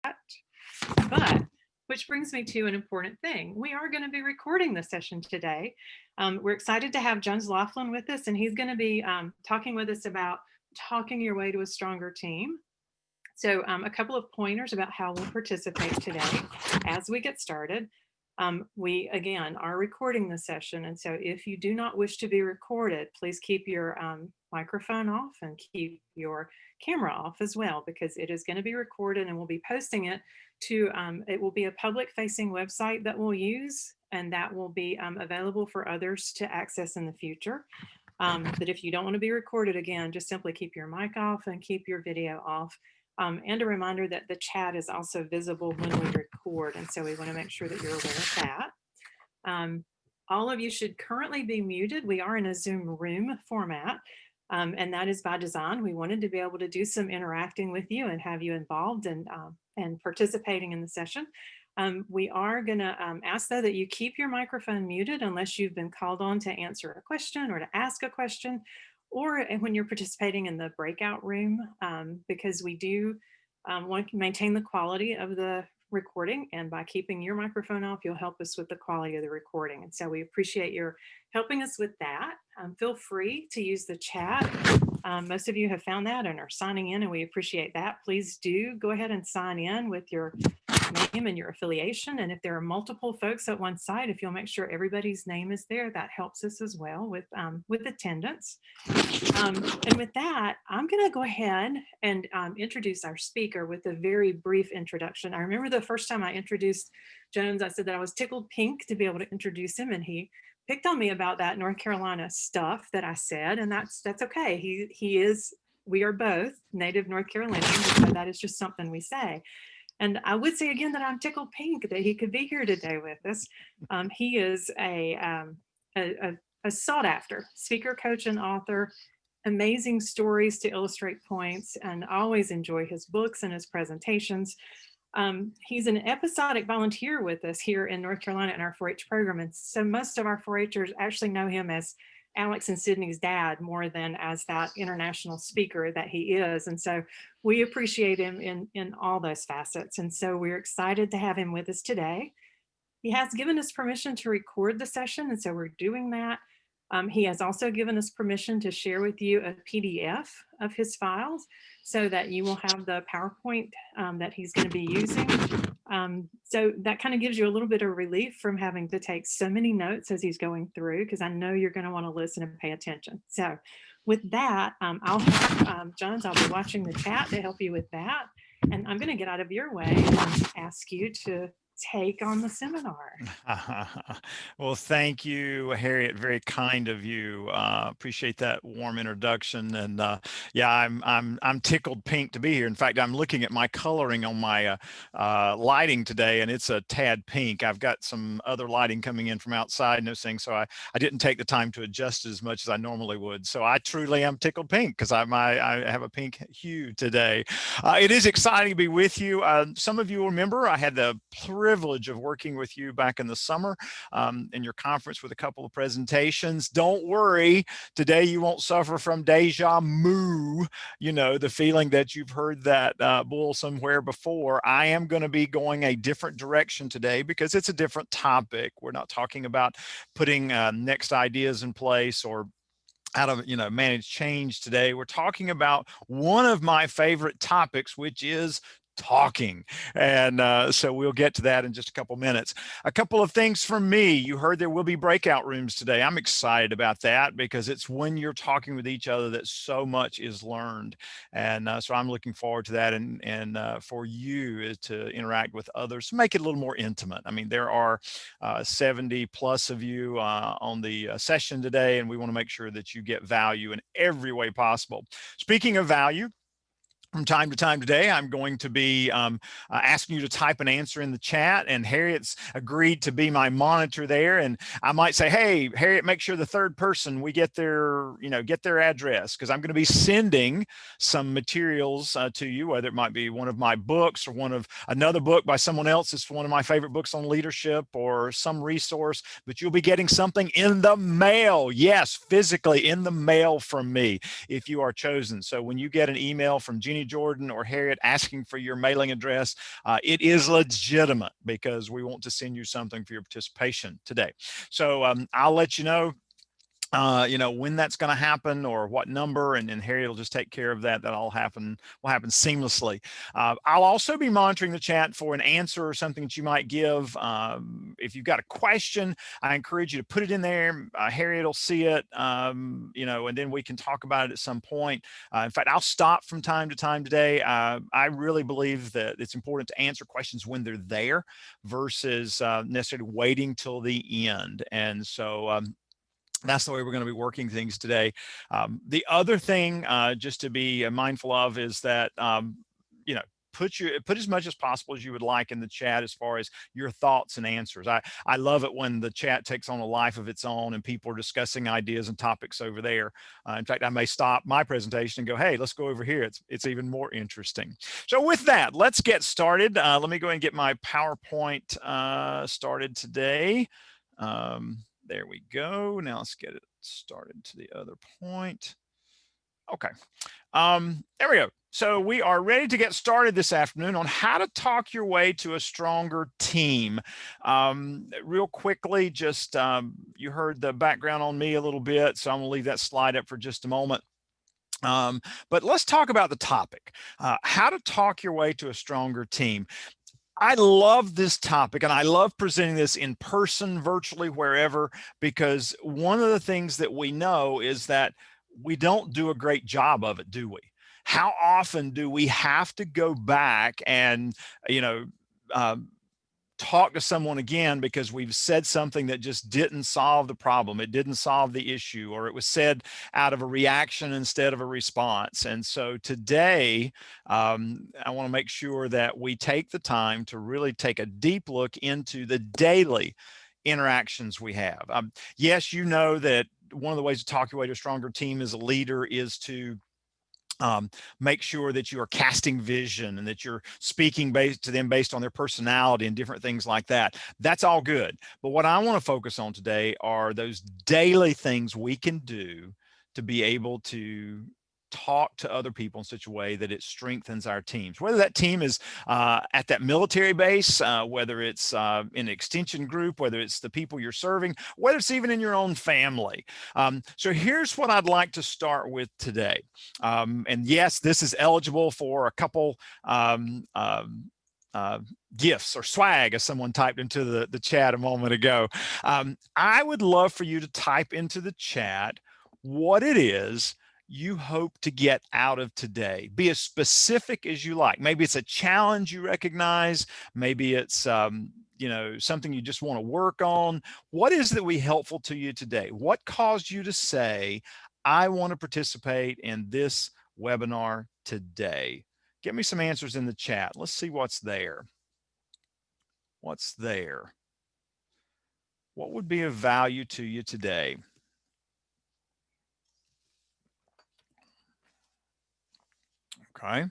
But which brings me to an important thing. We are going to be recording the session today. We're excited to have Jones Laughlin with us, and he's going to be talking with us about talking your way to a stronger team. So a couple of pointers about how we'll participate today as we get started. We, again, are recording the session. And so if you do not wish to be recorded, please keep your microphone off and keep your camera off as well, because it is going to be recorded and we'll be posting it to, it will be a public facing website that we'll use, and that will be available for others to access in the future. But if you don't want to be recorded, again, just simply keep your mic off and keep your video off. And a reminder that the chat is also visible when we record. And so we want to make sure that you're aware of that. All of you should currently be muted. We are in a Zoom room format, and that is by design. We wanted to be able to do some interacting with you and have you involved and participating in the session. We are going to ask, though, that you keep your microphone muted unless you've been called on to answer a question or to ask a question, or when you're participating in the breakout room, because we do want to maintain the quality of the recording, and by keeping your microphone off, you'll help us with the quality of the recording. And so we appreciate your helping us with that. Feel free to use the chat. Most of you have found that and are signing in, and we appreciate that. Please do go ahead and sign in with your name and your affiliation. And if there are multiple folks at one site, if you'll make sure everybody's name is there, that helps us as well with attendance. And with that, I'm going to go ahead and introduce our speaker with a very brief introduction. I remember the first time I introduced Jones, I said that I was tickled pink to be able to introduce him, and he picked on me about that North Carolina stuff that I said, and that's okay. We are both native North Carolinians, so that is just something we say. And I would say again that I'm tickled pink that he could be here today with us. He is a sought after speaker, coach, and author, amazing stories to illustrate points, and I always enjoy his books and his presentations. He's an episodic volunteer with us here in North Carolina in our 4-H program. And so most of our 4-Hers actually know him as Alex and Sydney's dad more than as that international speaker that he is. And so we appreciate him in all those facets. And so we're excited to have him with us today. He has given us permission to record the session, and so we're doing that. He has also given us permission to share with you a PDF of his files so that you will have the PowerPoint that he's going to be using. So that kind of gives you a little bit of relief from having to take so many notes as he's going through, because I know you're going to want to listen and pay attention. So with that, I'll have Jones, I'll be watching the chat to help you with that. And I'm going to get out of your way and ask you to take on the seminar. Well, thank you, Harriet. Very kind of you. Appreciate that warm introduction. And yeah, I'm tickled pink to be here. In fact, I'm looking at my coloring on my lighting today, and it's a tad pink. I've got some other lighting coming in from outside and everything, so I didn't take the time to adjust as much as I normally would. So I truly am tickled pink because I have a pink hue today. It is exciting to be with you. Some of you remember I had the privilege of working with you back in the summer in your conference with a couple of presentations. Don't worry, today you won't suffer from deja vu, you know, the feeling that you've heard that bull somewhere before. I am going to be going a different direction today because it's a different topic. We're not talking about putting next ideas in place or how to manage change today. We're talking about one of my favorite topics, which is talking. And so we'll get to that in just a couple minutes. A couple of things from me. You heard there will be breakout rooms today. I'm excited about that because it's when you're talking with each other that so much is learned. And so I'm looking forward to that, and for you to interact with others, make it a little more intimate. I mean, there are 70 plus of you on the session today, and we want to make sure that you get value in every way possible. Speaking of value, from time to time today, I'm going to be asking you to type an answer in the chat, and Harriet's agreed to be my monitor there. And I might say, hey, Harriet, make sure the third person, we get their, get their address, because I'm going to be sending some materials to you, whether it might be one of my books or another book by someone else. It's one of my favorite books on leadership or some resource, but you'll be getting something in the mail. Yes, physically in the mail from me if you are chosen. So when you get an email from Jeannie Jeannie, Jordan, or Harriet asking for your mailing address, it is legitimate because we want to send you something for your participation today. So I'll let you know when that's going to happen or what number, and Harry will just take care of that. That all will happen seamlessly. I'll also be monitoring the chat for an answer or something that you might give. If you've got a question, I encourage you to put it in there. Harriet will see it, and then we can talk about it at some point. In fact, I'll stop from time to time today. I really believe that it's important to answer questions when they're there versus necessarily waiting till the end. And so that's the way we're going to be working things today. The other thing just to be mindful of is that, put as much as possible as you would like in the chat as far as your thoughts and answers. I love it when the chat takes on a life of its own and people are discussing ideas and topics over there. In fact, I may stop my presentation and go, hey, let's go over here. It's even more interesting. So with that, let's get started. Let me go ahead and get my PowerPoint started today. There we go. Now let's get it started to the other point. Okay. There we go. So we are ready to get started this afternoon on how to talk your way to a stronger team. Real quickly, just you heard the background on me a little bit, so I'm going to leave that slide up for just a moment. But let's talk about the topic, how to talk your way to a stronger team. I love this topic and I love presenting this in person, virtually, wherever, because one of the things that we know is that we don't do a great job of it, do we? How often do we have to go back and, uh, talk to someone again because we've said something that just didn't solve the problem, it didn't solve the issue, or it was said out of a reaction instead of a response? And so today, I want to make sure that we take the time to really take a deep look into the daily interactions we have. Yes, you know that one of the ways to talk your way to a stronger team as a leader is to make sure that you are casting vision and that you're speaking to them based on their personality and different things like that. That's all good. But what I want to focus on today are those daily things we can do to be able to talk to other people in such a way that it strengthens our teams, whether that team is at that military base, whether it's in an extension group, whether it's the people you're serving, whether it's even in your own family. So here's what I'd like to start with today. And yes, this is eligible for a couple gifts or swag, as someone typed into the chat a moment ago. I would love for you to type into the chat what it is you hope to get out of today. Be as specific as you like. Maybe it's a challenge you recognize. Maybe it's something you just want to work on. What is that we helpful to you today? What caused you to say, I want to participate in this webinar today? Get me some answers in the chat. Let's see what's there. What's there? What would be of value to you today? Okay.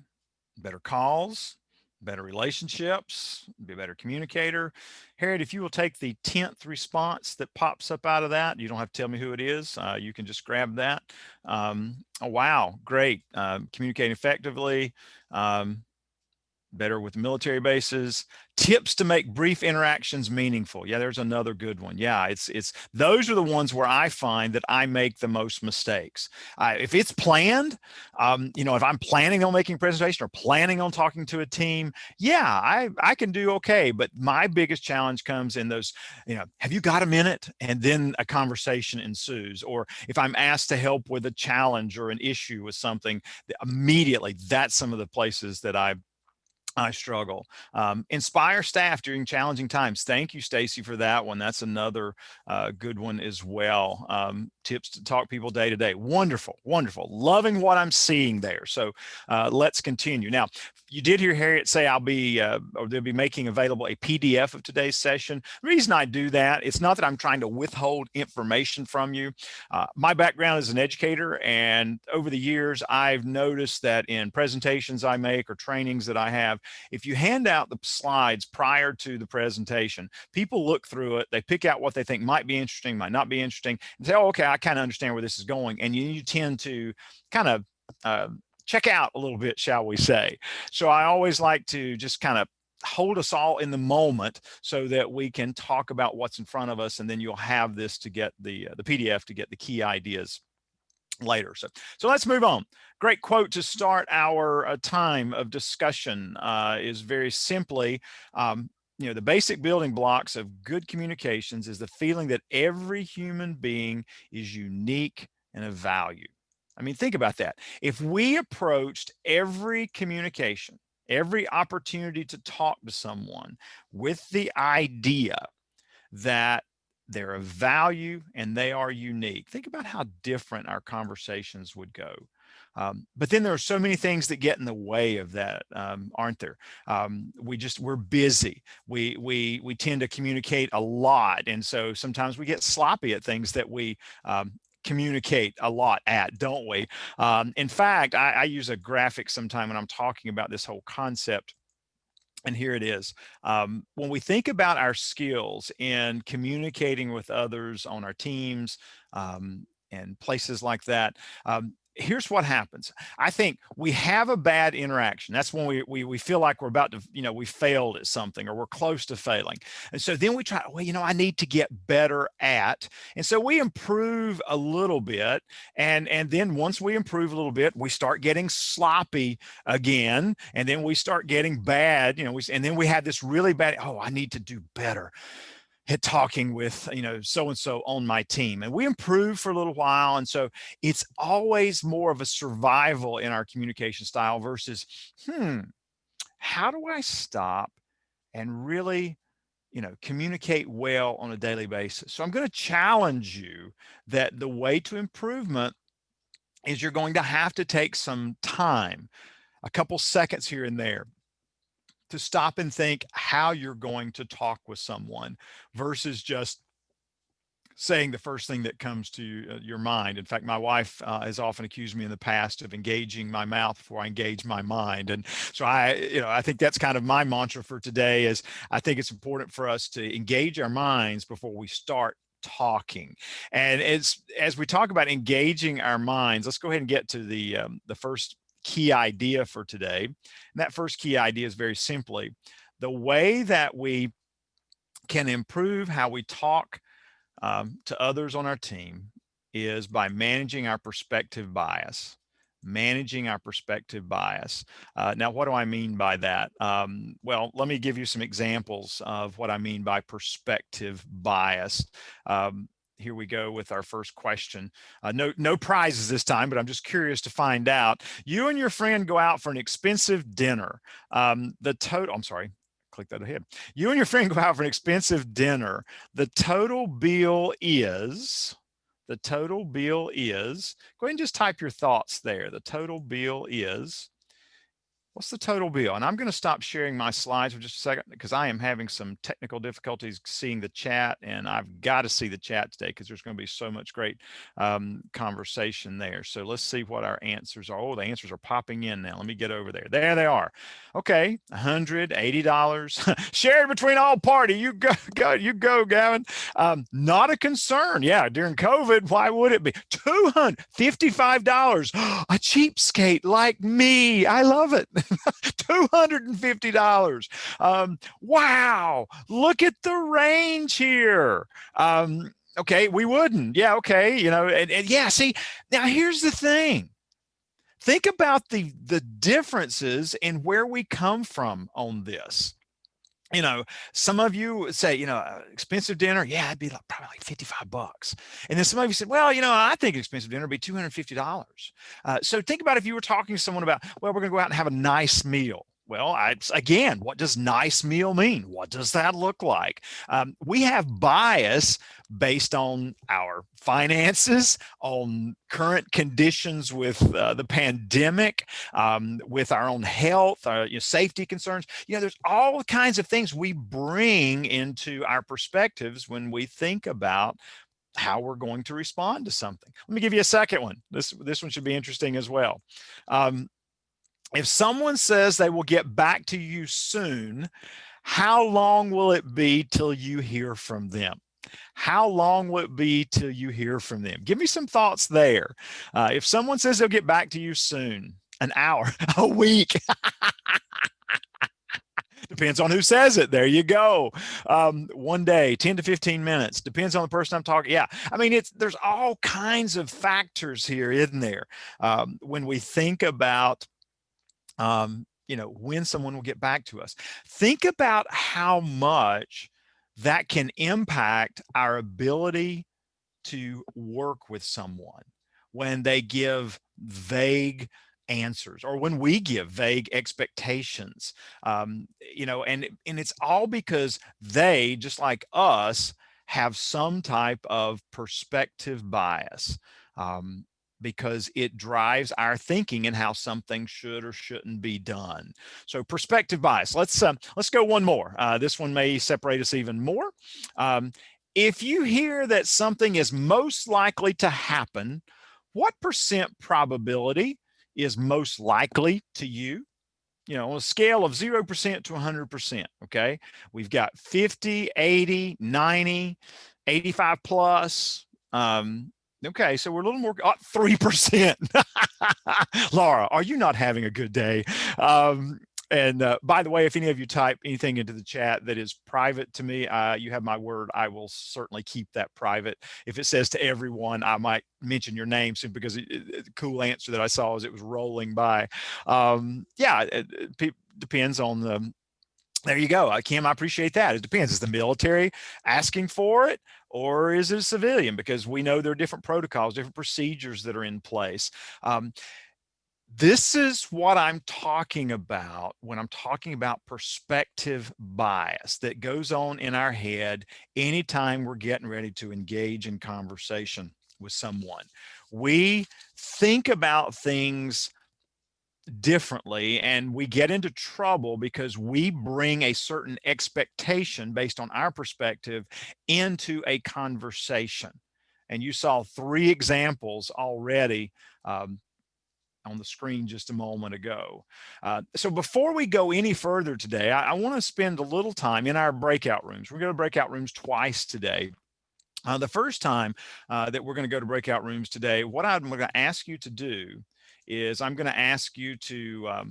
Better calls, better relationships, be a better communicator. Harriet, if you will take the 10th response that pops up out of that, you don't have to tell me who it is. You can just grab that. Oh, wow, great. Communicating effectively, better with military bases, tips to make brief interactions meaningful. Yeah, there's another good one. Yeah, it's those are the ones where I find that I make the most mistakes. If it's planned, if I'm planning on making a presentation or planning on talking to a team, yeah, I can do okay. But my biggest challenge comes in those, have you got a minute? And then a conversation ensues. Or if I'm asked to help with a challenge or an issue with something, immediately that's some of the places that I struggle. Inspire staff during challenging times. Thank you, Stacy, for that one. That's another good one as well. Tips to talk people day to day. Wonderful, wonderful. Loving what I'm seeing there. So let's continue. Now, you did hear Harriet say they'll be making available a PDF of today's session. The reason I do that, it's not that I'm trying to withhold information from you. My background is an educator, and over the years, I've noticed that in presentations I make or trainings that I have, if you hand out the slides prior to the presentation, people look through it, they pick out what they think might be interesting, might not be interesting, and say, oh, okay, I kind of understand where this is going. And you tend to kind of check out a little bit, shall we say. So I always like to just kind of hold us all in the moment so that we can talk about what's in front of us, and then you'll have this to get the PDF to get the key ideas later. So let's move on. Great quote to start our time of discussion is very simply, the basic building blocks of good communications is the feeling that every human being is unique and of value. I mean, think about that. If we approached every communication, every opportunity to talk to someone with the idea that they're of value and they are unique, think about how different our conversations would go. But then there are so many things that get in the way of that, aren't there? We're busy. We tend to communicate a lot, and so sometimes we get sloppy at things that we communicate a lot at, don't we? In fact, I use a graphic sometime when I'm talking about this whole concept. And here it is. When we think about our skills in communicating with others on our teams and places like that, here's what happens. I think we have a bad interaction. That's when we feel like we're about to, we failed at something or we're close to failing. And so then we try, well, I need to get better at. And so we improve a little bit. And then once we improve a little bit, we start getting sloppy again. And then we start getting bad, and then we have this really bad, I need to do better at talking with so-and-so on my team, and we improve for a little while. And so it's always more of a survival in our communication style versus how do I stop and really communicate well on a daily basis. So I'm going to challenge you that the way to improvement is you're going to have to take some time, a couple seconds here and there, to stop and think how you're going to talk with someone versus just saying the first thing that comes to your mind. In fact, my wife has often accused me in the past of engaging my mouth before I engage my mind. And so I think that's kind of my mantra for today is I think it's important for us to engage our minds before we start talking. And as we talk about engaging our minds, let's go ahead and get to the first key idea for today. And that first key idea is very simply the way that we can improve how we talk to others on our team is by managing our perspective bias. Managing our perspective bias. Now, what do I mean by that? Well, let me give you some examples of what I mean by perspective bias. Here we go with our first question. No prizes this time, but I'm just curious to find out. You and your friend go out for an expensive dinner. I'm sorry, click that ahead. You and your friend go out for an expensive dinner. The total bill is, go ahead and just type your thoughts there. The total bill is, what's the total bill? And I'm going to stop sharing my slides for just a second because I am having some technical difficulties seeing the chat, and I've got to see the chat today because there's going to be so much great conversation there. So let's see what our answers are. Oh, the answers are popping in now. Let me get over there. There they are. Okay, $180 shared between all party. You go, Gavin. Not a concern. Yeah, during COVID, why would it be? $255. A cheapskate like me. I love it. $250. Wow, look at the range here. Okay, we wouldn't. Yeah, okay, and yeah, see, now here's the thing. Think about the differences in where we come from on this. Some of you say, expensive dinner. Yeah, it'd be probably like $55. And then some of you said, well, I think expensive dinner would be $250. So think about if you were talking to someone about, well, we're going to go out and have a nice meal. Well, again, what does nice meal mean? What does that look like? We have bias based on our finances, on current conditions with the pandemic, with our own health, safety concerns. There's all kinds of things we bring into our perspectives when we think about how we're going to respond to something. Let me give you a second one. This one should be interesting as well. If someone says they will get back to you soon, how long will it be till you hear from them? How long will it be till you hear from them? Give me some thoughts there. If someone says they'll get back to you soon, An hour, a week. Depends on who says it. There you go. One day, 10 to 15 minutes. Depends on the person I'm talking. Yeah. I mean, there's all kinds of factors here, isn't there? When we think about, when someone will get back to us, think about how much that can impact our ability to work with someone when they give vague answers or when we give vague expectations. And it's all because they, just like us, have some type of perspective bias, because it drives our thinking and how something should or shouldn't be done. So perspective bias. Let's go one more. This one may separate us even more. If you hear that something is most likely to happen, what percent probability is most likely to you? On a scale of 0% to 100%, okay? We've got 50, 80, 90, 85 plus. Okay, so we're a little more, 3%. Laura, are you not having a good day? And by the way, if any of you type anything into the chat that is private to me, you have my word. I will certainly keep that private. If it says to everyone, I might mention your name soon, because the cool answer that I saw as it was rolling by. Yeah, it depends on the. There you go. Kim, I appreciate that. It depends. Is the military asking for it, or is it a civilian? Because we know there are different protocols, different procedures that are in place. This is what I'm talking about when I'm talking about perspective bias that goes on in our head anytime we're getting ready to engage in conversation with someone. We think about things differently, and we get into trouble because we bring a certain expectation based on our perspective into a conversation. And you saw 3 examples already on the screen just a moment ago. So before we go any further today, I want to spend a little time in our breakout rooms. We're going to breakout rooms twice today. The first time that we're going to go to breakout rooms today, what I'm going to ask you to do is I'm going to ask you to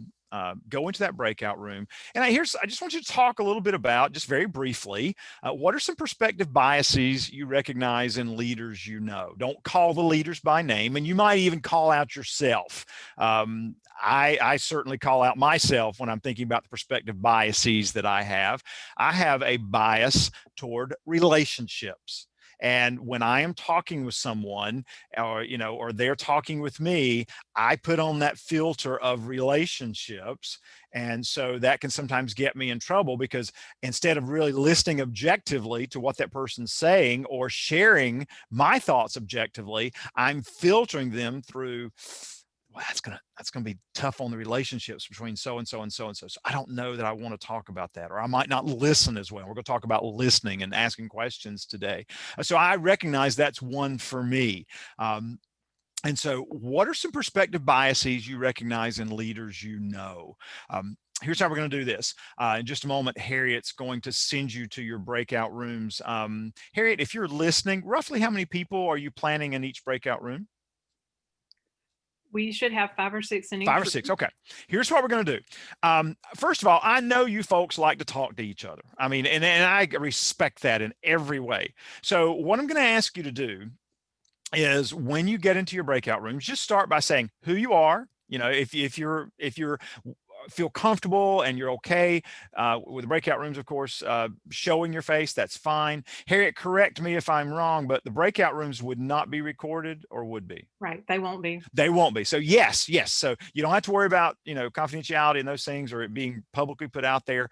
go into that breakout room. And I just want you to talk a little bit about, just very briefly, what are some perspective biases you recognize in leaders you know? Don't call the leaders by name, and you might even call out yourself. I certainly call out myself when I'm thinking about the perspective biases that I have. I have a bias toward relationships. And when I am talking with someone, or they're talking with me, I put on that filter of relationships. And so that can sometimes get me in trouble, because instead of really listening objectively to what that person's saying or sharing my thoughts objectively, I'm filtering them through, well, that's gonna be tough on the relationships between so and so and so and so. So I don't know that I want to talk about that, or I might not listen as well. We're going to talk about listening and asking questions today. So I recognize that's one for me. And so, what are some perspective biases you recognize in leaders you know? Here's how we're going to do this. In just a moment, Harriet's going to send you to your breakout rooms. Harriet, if you're listening, roughly how many people are you planning in each breakout room? We should have 5 or 6 in each 5 or room. 6. Okay. Here's what we're going to do. First of all, I know you folks like to talk to each other. I mean, and I respect that in every way. So what I'm going to ask you to do is, when you get into your breakout rooms, just start by saying who you are. If you're feel comfortable and you're okay with the breakout rooms, of course, showing your face, that's fine. Harriet, correct me if I'm wrong, but the breakout rooms would not be recorded, or would be? Right. They won't be. They won't be. So yes. So you don't have to worry about, confidentiality and those things, or it being publicly put out there.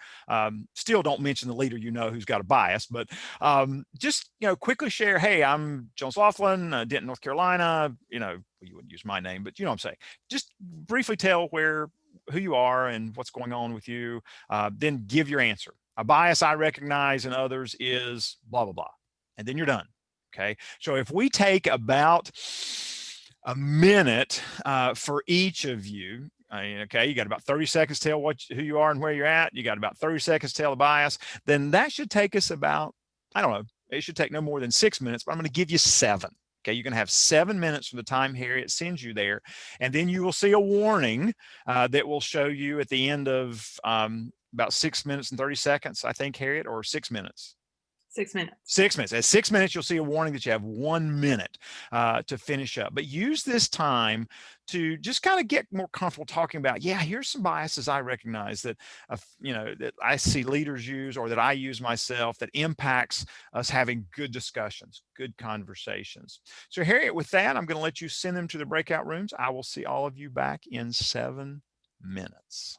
Still don't mention the leader who's got a bias, but just, quickly share, hey, I'm Jones Laughlin, Denton, North Carolina. You wouldn't use my name, but you know what I'm saying. Just briefly tell who you are and what's going on with you. Then give your answer. A bias I recognize in others is blah, blah, blah. And then you're done. Okay. So if we take about a minute for each of you. Okay, you got about 30 seconds to tell who you are and where you're at. You got about 30 seconds to tell a bias. Then that should take us about, I don't know, it should take no more than 6 minutes, but I'm going to give you 7. Okay, you're going to have 7 minutes from the time Harriet sends you there, and then you will see a warning that will show you at the end of about 6 minutes and 30 seconds, I think, Harriet, or 6 minutes. 6 minutes. 6 minutes. At 6 minutes, you'll see a warning that you have 1 minute to finish up. But use this time to just kind of get more comfortable talking about, yeah, here's some biases I recognize that, that I see leaders use or that I use myself that impacts us having good discussions, good conversations. So Harriet, with that, I'm going to let you send them to the breakout rooms. I will see all of you back in 7 minutes.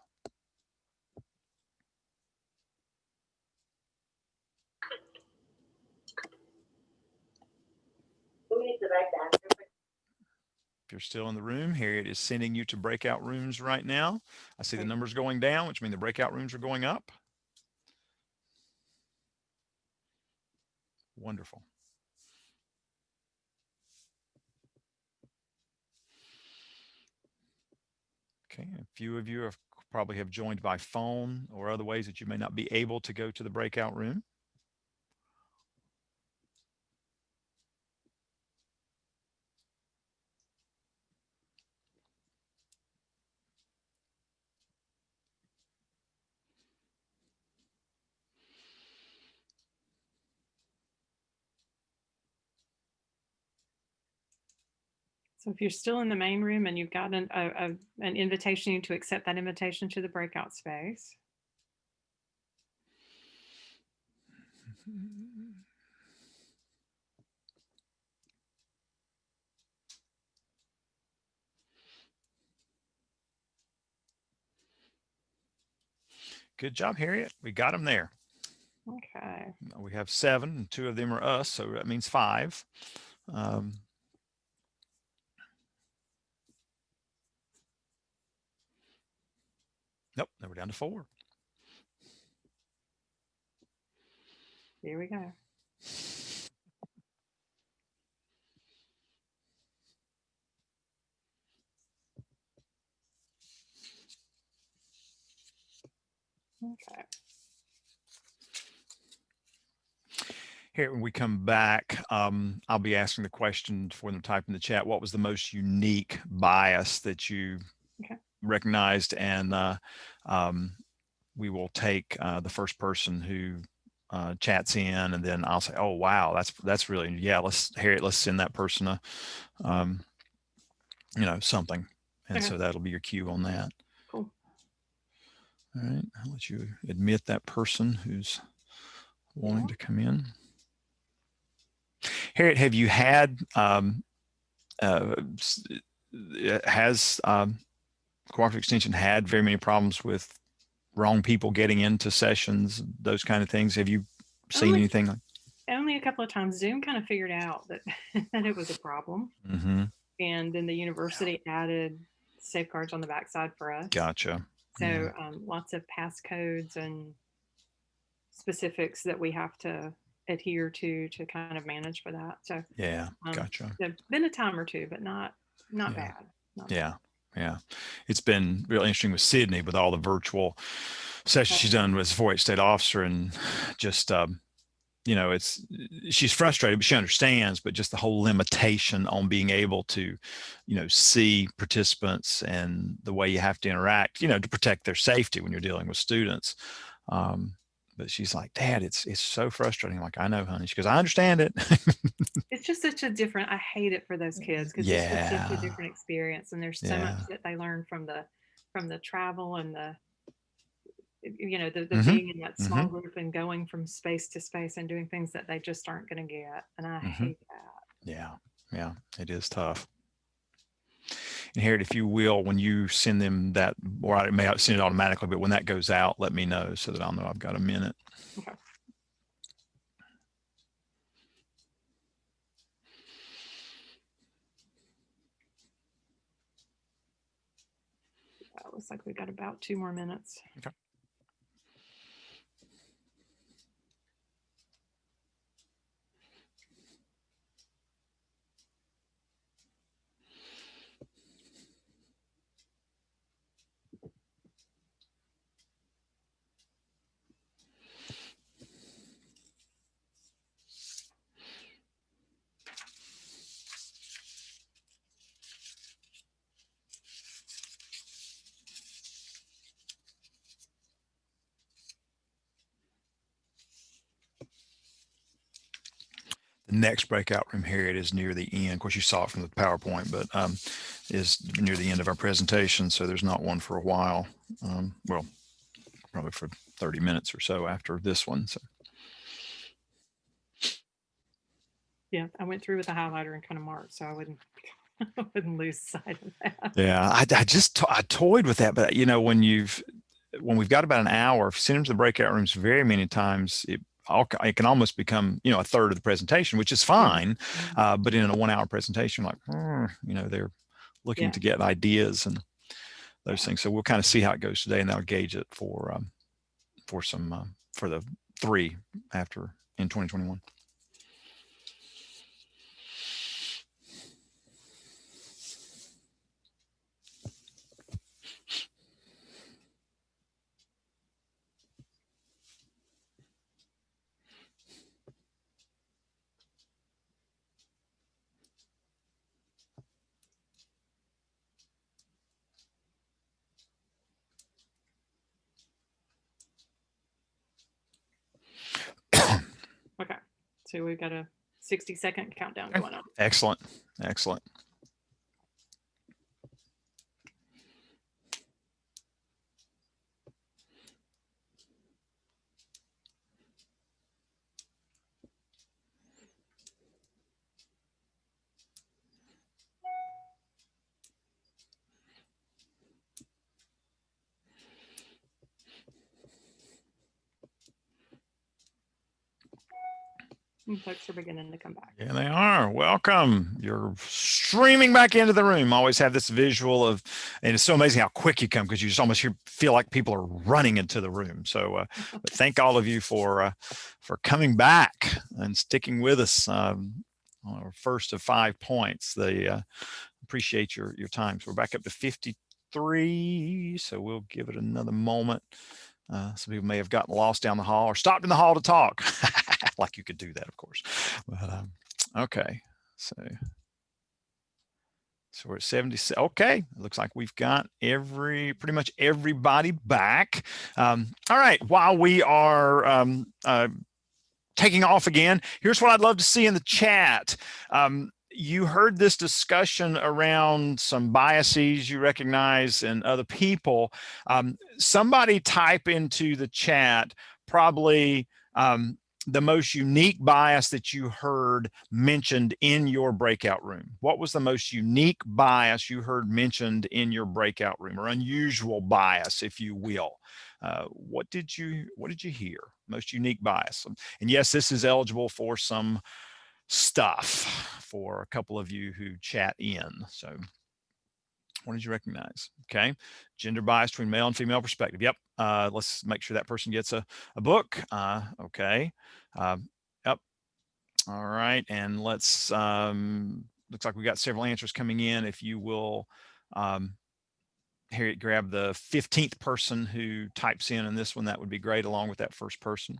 If you're still in the room, Harriet is sending you to breakout rooms right now. I see the numbers going down, which means the breakout rooms are going up. Wonderful. Okay, a few of you probably have joined by phone or other ways that you may not be able to go to the breakout room. So if you're still in the main room and you've got an invitation, you need to accept that invitation to the breakout space. Good job, Harriet. We got them there. Okay. We have 7, and 2 of them are us, so that means 5. Nope, now we're down to 4. Here we go. Okay. Here, when we come back, I'll be asking the question for them to type in the chat. What was the most unique bias that you recognized? And we will take the first person who chats in, and then I'll say, "Oh, wow, that's really, yeah. Let's send that person a, something." And so that'll be your cue on that. Cool. All right, I'll let you admit that person who's wanting to come in. Harriet, have you had has Cooperative Extension had very many problems with wrong people getting into sessions, those kind of things? Have you seen anything like? Only a couple of times. Zoom kind of figured out that that it was a problem, and then the university added safeguards on the backside for us. Gotcha. So lots of passcodes and specifics that we have to adhere to kind of manage for that. So yeah, gotcha. There's been a time or two, but not bad. Yeah. It's been really interesting with Sydney with all the virtual sessions she's done as a 4-H state officer, and just she's frustrated, but she understands, but just the whole limitation on being able to, see participants and the way you have to interact, to protect their safety when you're dealing with students. But she's like, Dad, it's so frustrating. I'm like, I know, honey. She goes, I understand it. It's just such a different, I hate it for those kids because it's just such a different experience. And there's so much that they learn from the travel and the being in that small group and going from space to space and doing things that they just aren't going to get. And I hate that. Yeah, it is tough. And Harriet, if you will, when you send them that, or I may send it automatically, but when that goes out, let me know so that I'll know I've got a minute. Okay. It looks like we got about 2 more minutes. Okay. The next breakout room, Harriet, is near the end. Of course, you saw it from the PowerPoint, but is near the end of our presentation, so there's not one for a while. Well, probably for 30 minutes or so after this one. So. Yeah, I went through with a highlighter and kind of marked so I wouldn't I wouldn't lose sight of that. Yeah, I toyed with that, but when we've got about an hour, if you send them to the breakout rooms very many times, it can almost become a third of the presentation, which is fine. Yeah. But in a 1 hour presentation, like they're looking to get ideas and those things. So we'll kind of see how it goes today, and that'll gauge it for the 3 after in 2021. Okay, so we've got a 60-second countdown going on. Excellent. Excellent. And folks are beginning to come back. Yeah, they are. Welcome. You're streaming back into the room. Always have this visual of, and it's so amazing how quick you come because you just almost feel like people are running into the room. So, but thank all of you for coming back and sticking with us on our first of 5 points. They appreciate your time. So we're back up to 53. So we'll give it another moment. Some people may have gotten lost down the hall or stopped in the hall to talk. Like you could do that, of course. But okay, so we're at 70. Okay, looks like we've got pretty much everybody back. All right, while we are taking off again, here's what I'd love to see in the chat. You heard this discussion around some biases you recognize in other people. Somebody type into the chat probably the most unique bias that you heard mentioned in your breakout room. What was the most unique bias you heard mentioned in your breakout room, or unusual bias, if you will? What did you hear? Most unique bias. And yes, this is eligible for some stuff for a couple of you who chat in. So what did you recognize? Okay. Gender bias between male and female perspective. Yep. Let's make sure that person gets a book. Okay. Yep. All right. And let's, looks like we got several answers coming in. If you will, Harriet, grab the 15th person who types in this one, that would be great, along with that first person.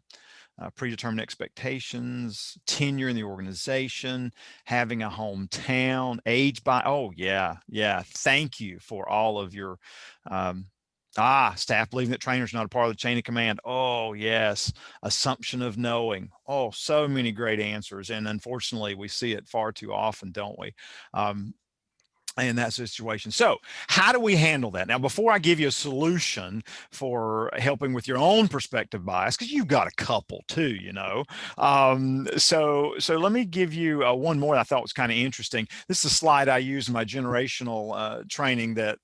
Predetermined expectations, tenure in the organization, having a hometown, age by, oh yeah. Thank you for all of your, staff believing that trainers are not a part of the chain of command. Oh yes. Assumption of knowing. Oh, so many great answers. And unfortunately we see it far too often, don't we? In that situation. So how do we handle that? Now, before I give you a solution for helping with your own perspective bias, because you've got a couple too, so let me give you one more that I thought was kind of interesting. This is a slide I use in my generational training that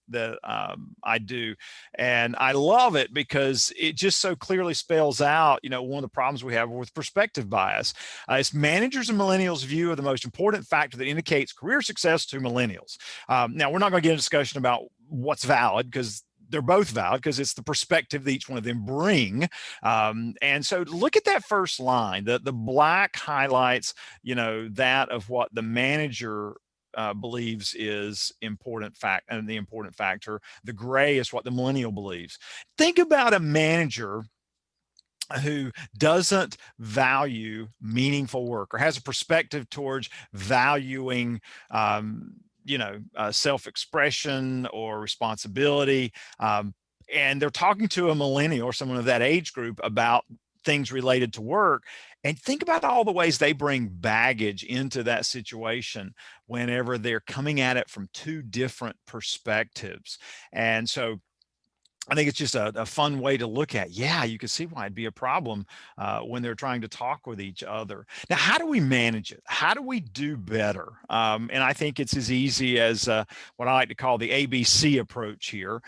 I do. And I love it because it just so clearly spells out, one of the problems we have with perspective bias. It's managers and millennials' view of the most important factor that indicates career success to millennials. Now, we're not going to get a discussion about what's valid because they're both valid because it's the perspective that each one of them bring. And so look at that first line. The black highlights, that of what the manager believes is important fact and the important factor. The gray is what the millennial believes. Think about a manager who doesn't value meaningful work or has a perspective towards valuing self-expression or responsibility. And they're talking to a millennial or someone of that age group about things related to work, and think about all the ways they bring baggage into that situation whenever they're coming at it from two different perspectives. And so I think it's just a fun way to look at. Yeah, you can see why it'd be a problem when they're trying to talk with each other. Now, how do we manage it? How do we do better? And I think it's as easy as what I like to call the ABC approach here.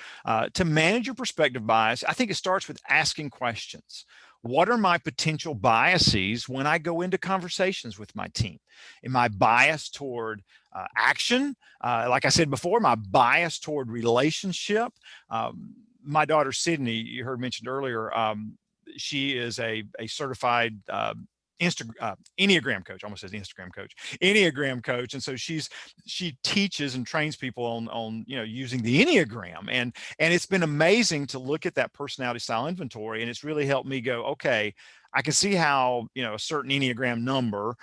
To manage your perspective bias, I think it starts with asking questions. What are my potential biases when I go into conversations with my team? Am I biased toward action? Like I said before, my bias toward relationship. My daughter Sydney, you heard mentioned earlier, she is a certified Enneagram coach. I almost says Instagram coach, Enneagram coach, and so she teaches and trains people on using the Enneagram, and it's been amazing to look at that personality style inventory, and it's really helped me go, okay, I can see how a certain Enneagram number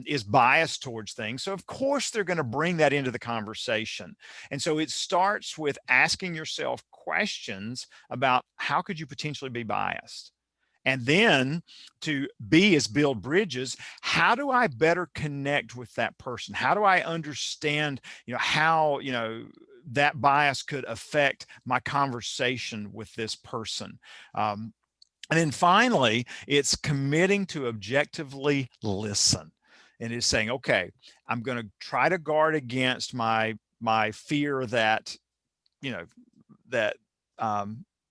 is biased towards things. So of course they're going to bring that into the conversation. And so it starts with asking yourself questions about how could you potentially be biased? And then to B is build bridges. How do I better connect with that person? How do I understand, how, that bias could affect my conversation with this person? And then finally, it's committing to objectively listen. And it's saying, okay, I'm going to try to guard against my fear that, you know, that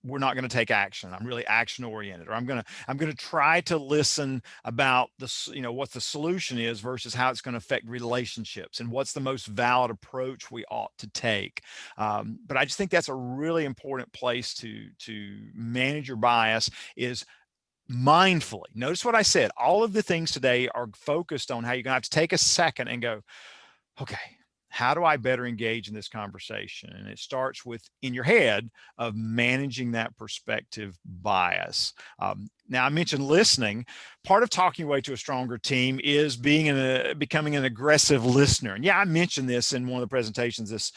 we're not going to take action. I'm really action oriented, or I'm going to try to listen about what the solution is versus how it's going to affect relationships and what's the most valid approach we ought to take. But I just think that's a really important place to manage your bias is mindfully. Notice what I said. All of the things today are focused on how you're going to have to take a second and go, okay, how do I better engage in this conversation? And it starts with in your head of managing that perspective bias. Now, I mentioned listening. Part of talking your way to a stronger team is becoming an aggressive listener. And yeah, I mentioned this in one of the presentations this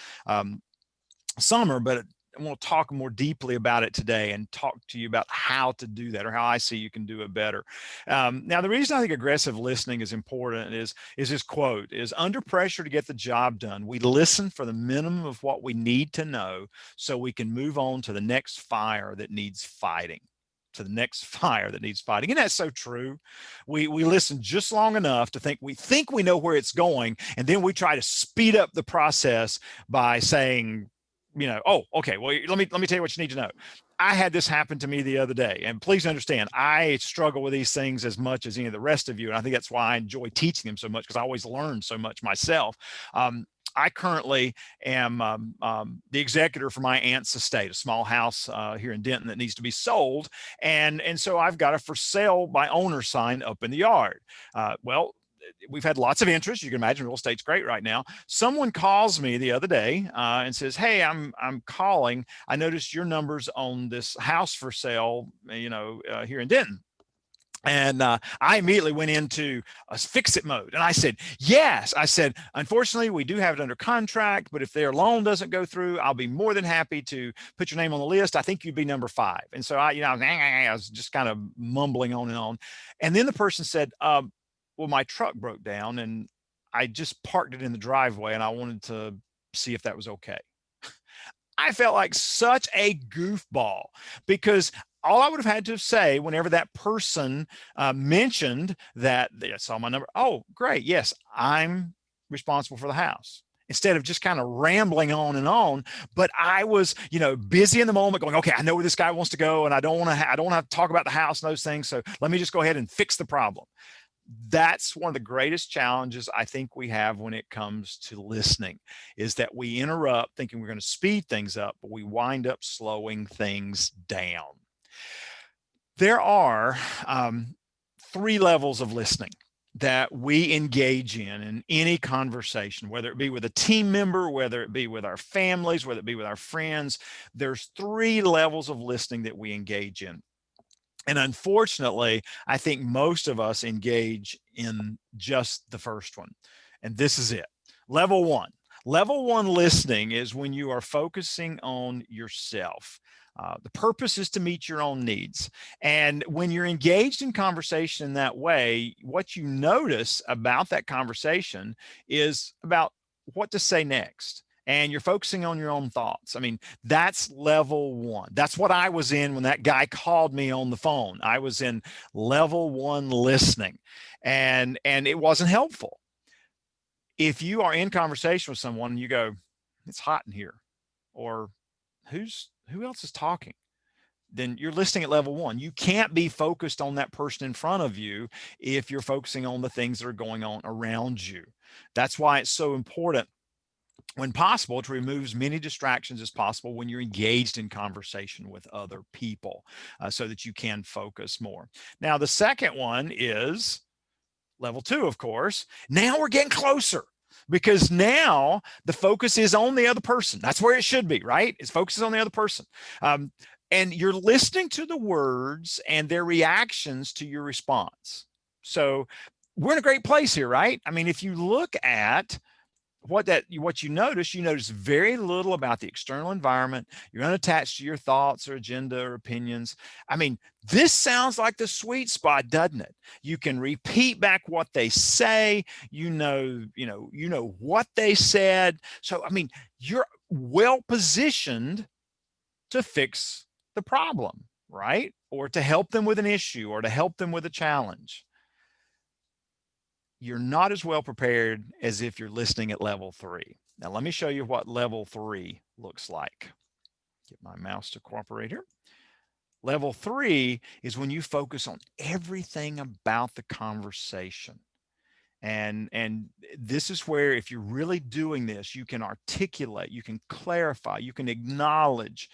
summer, but I want to talk more deeply about it today and talk to you about how to do that, or how I see you can do it better. Now, the reason I think aggressive listening is important is this quote is under pressure to get the job done. We listen for the minimum of what we need to know so we can move on to the next fire that needs fighting. To the next fire that needs fighting. And that's so true. We listen just long enough to think we know where it's going, and then we try to speed up the process by saying, oh, okay, well, let me tell you what you need to know. I had this happen to me the other day, and please understand, I struggle with these things as much as any of the rest of you, and I think that's why I enjoy teaching them so much, because I always learn so much myself. I currently am the executor for my aunt's estate, a small house here in Denton that needs to be sold, and so I've got a for sale by owner sign up in the yard. Well, we've had lots of interest. You can imagine real estate's great right now. Someone calls me the other day and says, "Hey, I'm calling. I noticed your numbers on this house for sale, here in Denton." And I immediately went into a fix it mode. And I said, yes. I said, unfortunately, we do have it under contract, but if their loan doesn't go through, I'll be more than happy to put your name on the list. I think you'd be number 5. And so I was just kind of mumbling on and on. And then the person said, well, my truck broke down and I just parked it in the driveway and I wanted to see if that was okay. I felt like such a goofball because all I would have had to say whenever that person mentioned that they saw my number, oh, great. Yes, I'm responsible for the house. Instead of just kind of rambling on, but I was, busy in the moment going, okay, I know where this guy wants to go and I don't want to have to talk about the house and those things. So let me just go ahead and fix the problem. That's one of the greatest challenges I think we have when it comes to listening, is that we interrupt thinking we're going to speed things up, but we wind up slowing things down. There are 3 levels of listening that we engage in any conversation, whether it be with a team member, whether it be with our families, whether it be with our friends. There's 3 levels of listening that we engage in. And unfortunately, I think most of us engage in just the first one. And this is it. Level 1. Level 1 listening is when you are focusing on yourself. The purpose is to meet your own needs. And when you're engaged in conversation in that way, what you notice about that conversation is about what to say next. And you're focusing on your own thoughts. I mean, that's level one. That's what I was in when that guy called me on the phone. I was in level one listening, and it wasn't helpful. If you are in conversation with someone and you go, it's hot in here, or who else is talking, then you're listening at level one. You can't be focused on that person in front of you if you're focusing on the things that are going on around you. That's why it's so important, when possible, to remove as many distractions as possible when you're engaged in conversation with other people, so that you can focus more. Now, the second one is level two, of course. Now we're getting closer, because now the focus is on the other person. That's where it should be, right? It's focuses on the other person. And you're listening to the words and their reactions to your response. So we're in a great place here, right? I mean, if you look at what you notice very little about the external environment. You're unattached to your thoughts or agenda or opinions. I mean, this sounds like the sweet spot, doesn't it? You can repeat back what they say. You know what they said. So, I mean, you're well positioned to fix the problem, right? Or to help them with an issue, or to help them with a challenge. You're not as well prepared as if you're listening at level three. Now, let me show you what level three looks like. Get my mouse to cooperate here. Level three is when you focus on everything about the conversation. And this is where, if you're really doing this, you can articulate, you can clarify, you can acknowledge.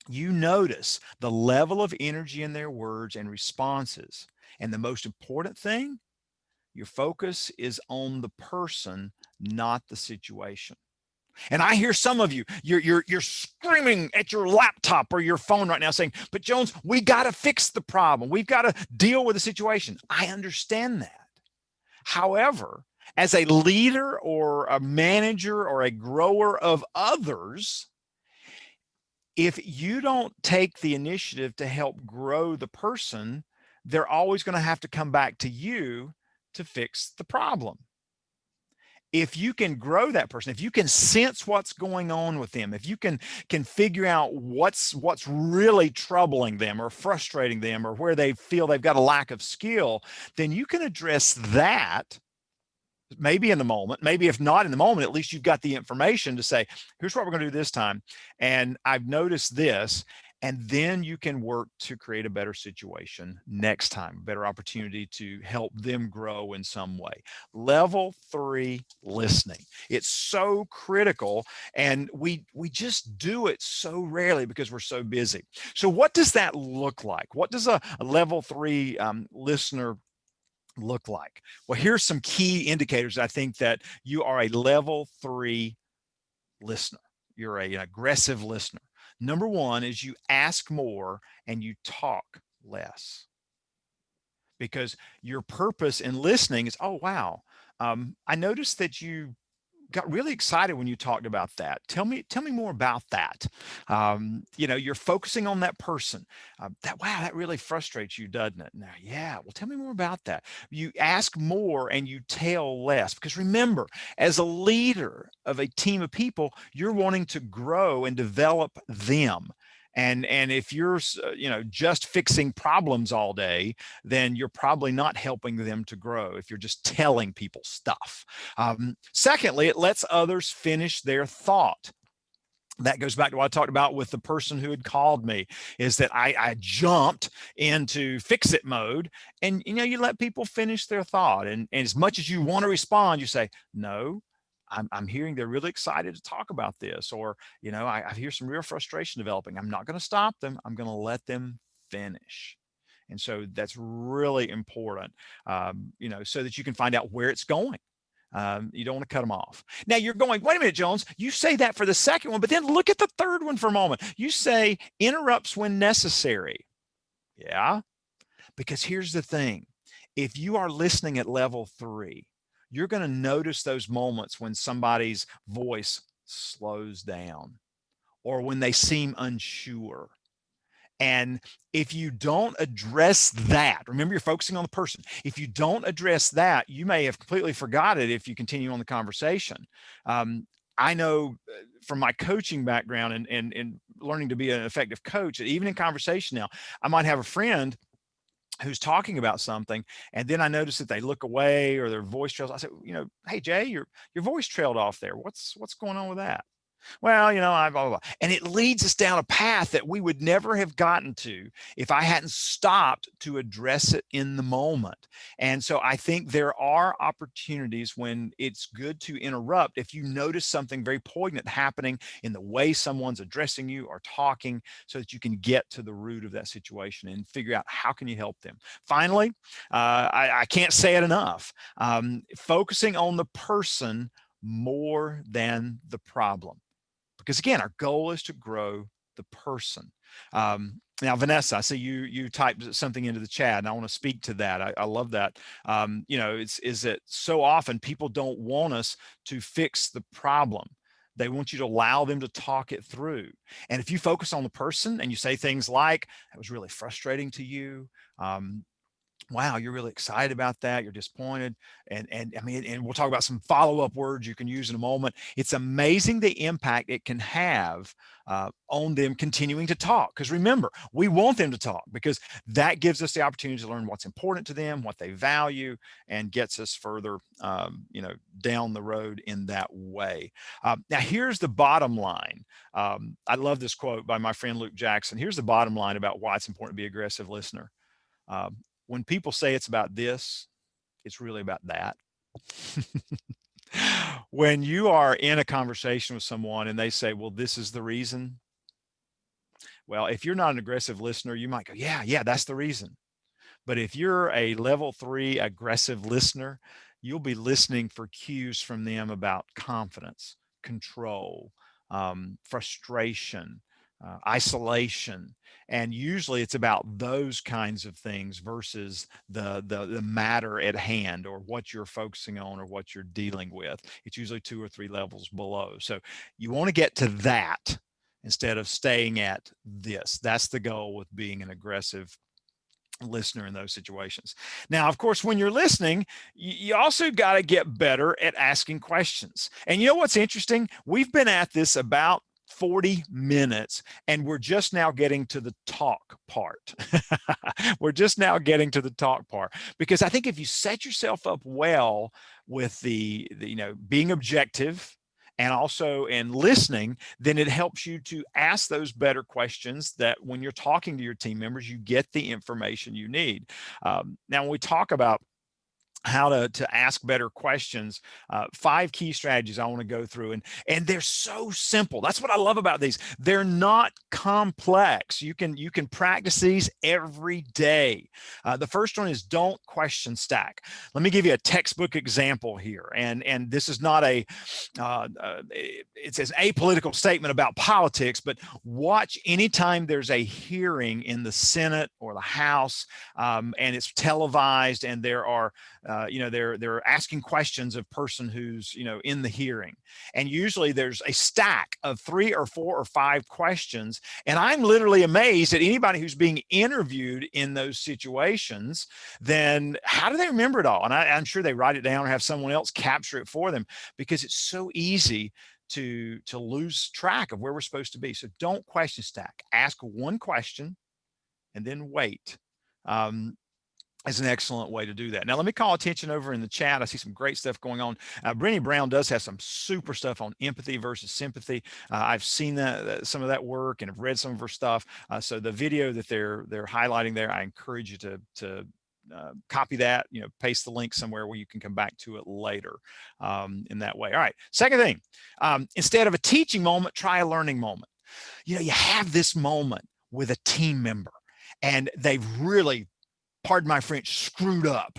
You notice the level of energy in their words and responses. And the most important thing, your focus is on the person, not the situation. And I hear some of you, you're screaming at your laptop or your phone right now saying, but Jones, we got to fix the problem. We've got to deal with the situation. I understand that. However, as a leader or a manager or a grower of others, if you don't take the initiative to help grow the person, they're always going to have to come back to you to fix the problem. If you can grow that person, if you can sense what's going on with them, if you can figure out what's really troubling them or frustrating them, or where they feel they've got a lack of skill, then you can address that. Maybe in the moment, maybe if not in the moment, at least you've got the information to say, here's what we're going to do this time. And I've noticed this. And then you can work to create a better situation next time, a better opportunity to help them grow in some way. Level three, listening. It's so critical. And we just do it so rarely because we're so busy. So what does that look like? What does a level three listener look like? Well, here's some key indicators, I think, that you are a level three listener. You're an aggressive listener. Number one is you ask more and you talk less, because your purpose in listening is, oh, wow, I noticed that you got really excited when you talked about that. Tell me more about that. You're focusing on that person. That really frustrates you, doesn't it? Now, yeah. Well, tell me more about that. You ask more and you tell less, because remember, as a leader of a team of people, you're wanting to grow and develop them. And if you're just fixing problems all day, then you're probably not helping them to grow if you're just telling people stuff. Secondly, it lets others finish their thought. That goes back to what I talked about with the person who had called me, is that I jumped into fix it mode, and you let people finish their thought. And as much as you want to respond, you say, no, I'm hearing they're really excited to talk about this, or I hear some real frustration developing. I'm not going to stop them. I'm going to let them finish. And so that's really important, so that you can find out where it's going. You don't want to cut them off. Now you're going, wait a minute, Jones, you say that for the second one, but then look at the third one for a moment. You say interrupts when necessary. Yeah, because here's the thing. If you are listening at level three, you're going to notice those moments when somebody's voice slows down, or when they seem unsure. And if you don't address that, remember you're focusing on the person. If you don't address that, you may have completely forgot it if you continue on the conversation. I know from my coaching background and learning to be an effective coach, that even in conversation now, I might have a friend who's talking about something, and then I notice that they look away or their voice trails. I say, hey Jay, your voice trailed off there. What's going on with that? Well, I blah, blah, blah. And it leads us down a path that we would never have gotten to if I hadn't stopped to address it in the moment. And so I think there are opportunities when it's good to interrupt if you notice something very poignant happening in the way someone's addressing you or talking, so that you can get to the root of that situation and figure out how can you help them. Finally, I can't say it enough. Focusing on the person more than the problem, because again, our goal is to grow the person. Now, Vanessa, I see you typed something into the chat, and I want to speak to that. I love that. Is that so often people don't want us to fix the problem. They want you to allow them to talk it through. And if you focus on the person and you say things like, "That was really frustrating to you," wow, you're really excited about that. You're disappointed. And I mean, and we'll talk about some follow-up words you can use in a moment. It's amazing the impact it can have on them continuing to talk. Because remember, we want them to talk because that gives us the opportunity to learn what's important to them, what they value, and gets us further, down the road in that way. Now, here's the bottom line. I love this quote by my friend Luke Jackson. Here's the bottom line about why it's important to be an aggressive listener. Um, when people say it's about this, it's really about that. When you are in a conversation with someone and they say, well, this is the reason. Well, if you're not an aggressive listener, you might go, yeah, that's the reason. But if you're a level 3 aggressive listener, you'll be listening for cues from them about confidence, control, frustration, isolation. And usually it's about those kinds of things versus the matter at hand or what you're focusing on or what you're dealing with. It's usually 2 or 3 levels below. So you want to get to that instead of staying at this. That's the goal with being an aggressive listener in those situations. Now, of course, when you're listening, you also got to get better at asking questions. And you know what's interesting? We've been at this about 40 minutes and we're just now getting to the talk part. We're just now getting to the talk part, because I think if you set yourself up well with the being objective and also in listening, then it helps you to ask those better questions that when you're talking to your team members, you get the information you need. Now, when we talk about how to ask better questions, 5 key strategies I want to go through, and they're so simple. That's what I love about these. They're not complex. You can practice these every day. The first one is don't question stack. Let me give you a textbook example here, and this is not it's an apolitical statement about politics, but watch anytime there's a hearing in the Senate or the House, and it's televised, and there are they're asking questions of person who's in the hearing, and usually there's a stack of 3 or 4 or 5 questions, and I'm literally amazed at anybody who's being interviewed in those situations. Then how do they remember it all? And I'm sure they write it down or have someone else capture it for them, because it's so easy to lose track of where we're supposed to be. So don't question stack. Ask one question and then wait. Is an excellent way to do that. Now, let me call attention over in the chat. I see some great stuff going on. Brenny Brown does have some super stuff on empathy versus sympathy. I've seen some of that work and have read some of her stuff. So the video that they're highlighting there, I encourage you to copy that, paste the link somewhere where you can come back to it later in that way. All right. Second thing, instead of a teaching moment, try a learning moment. You have this moment with a team member and they've really, pardon my French, screwed up.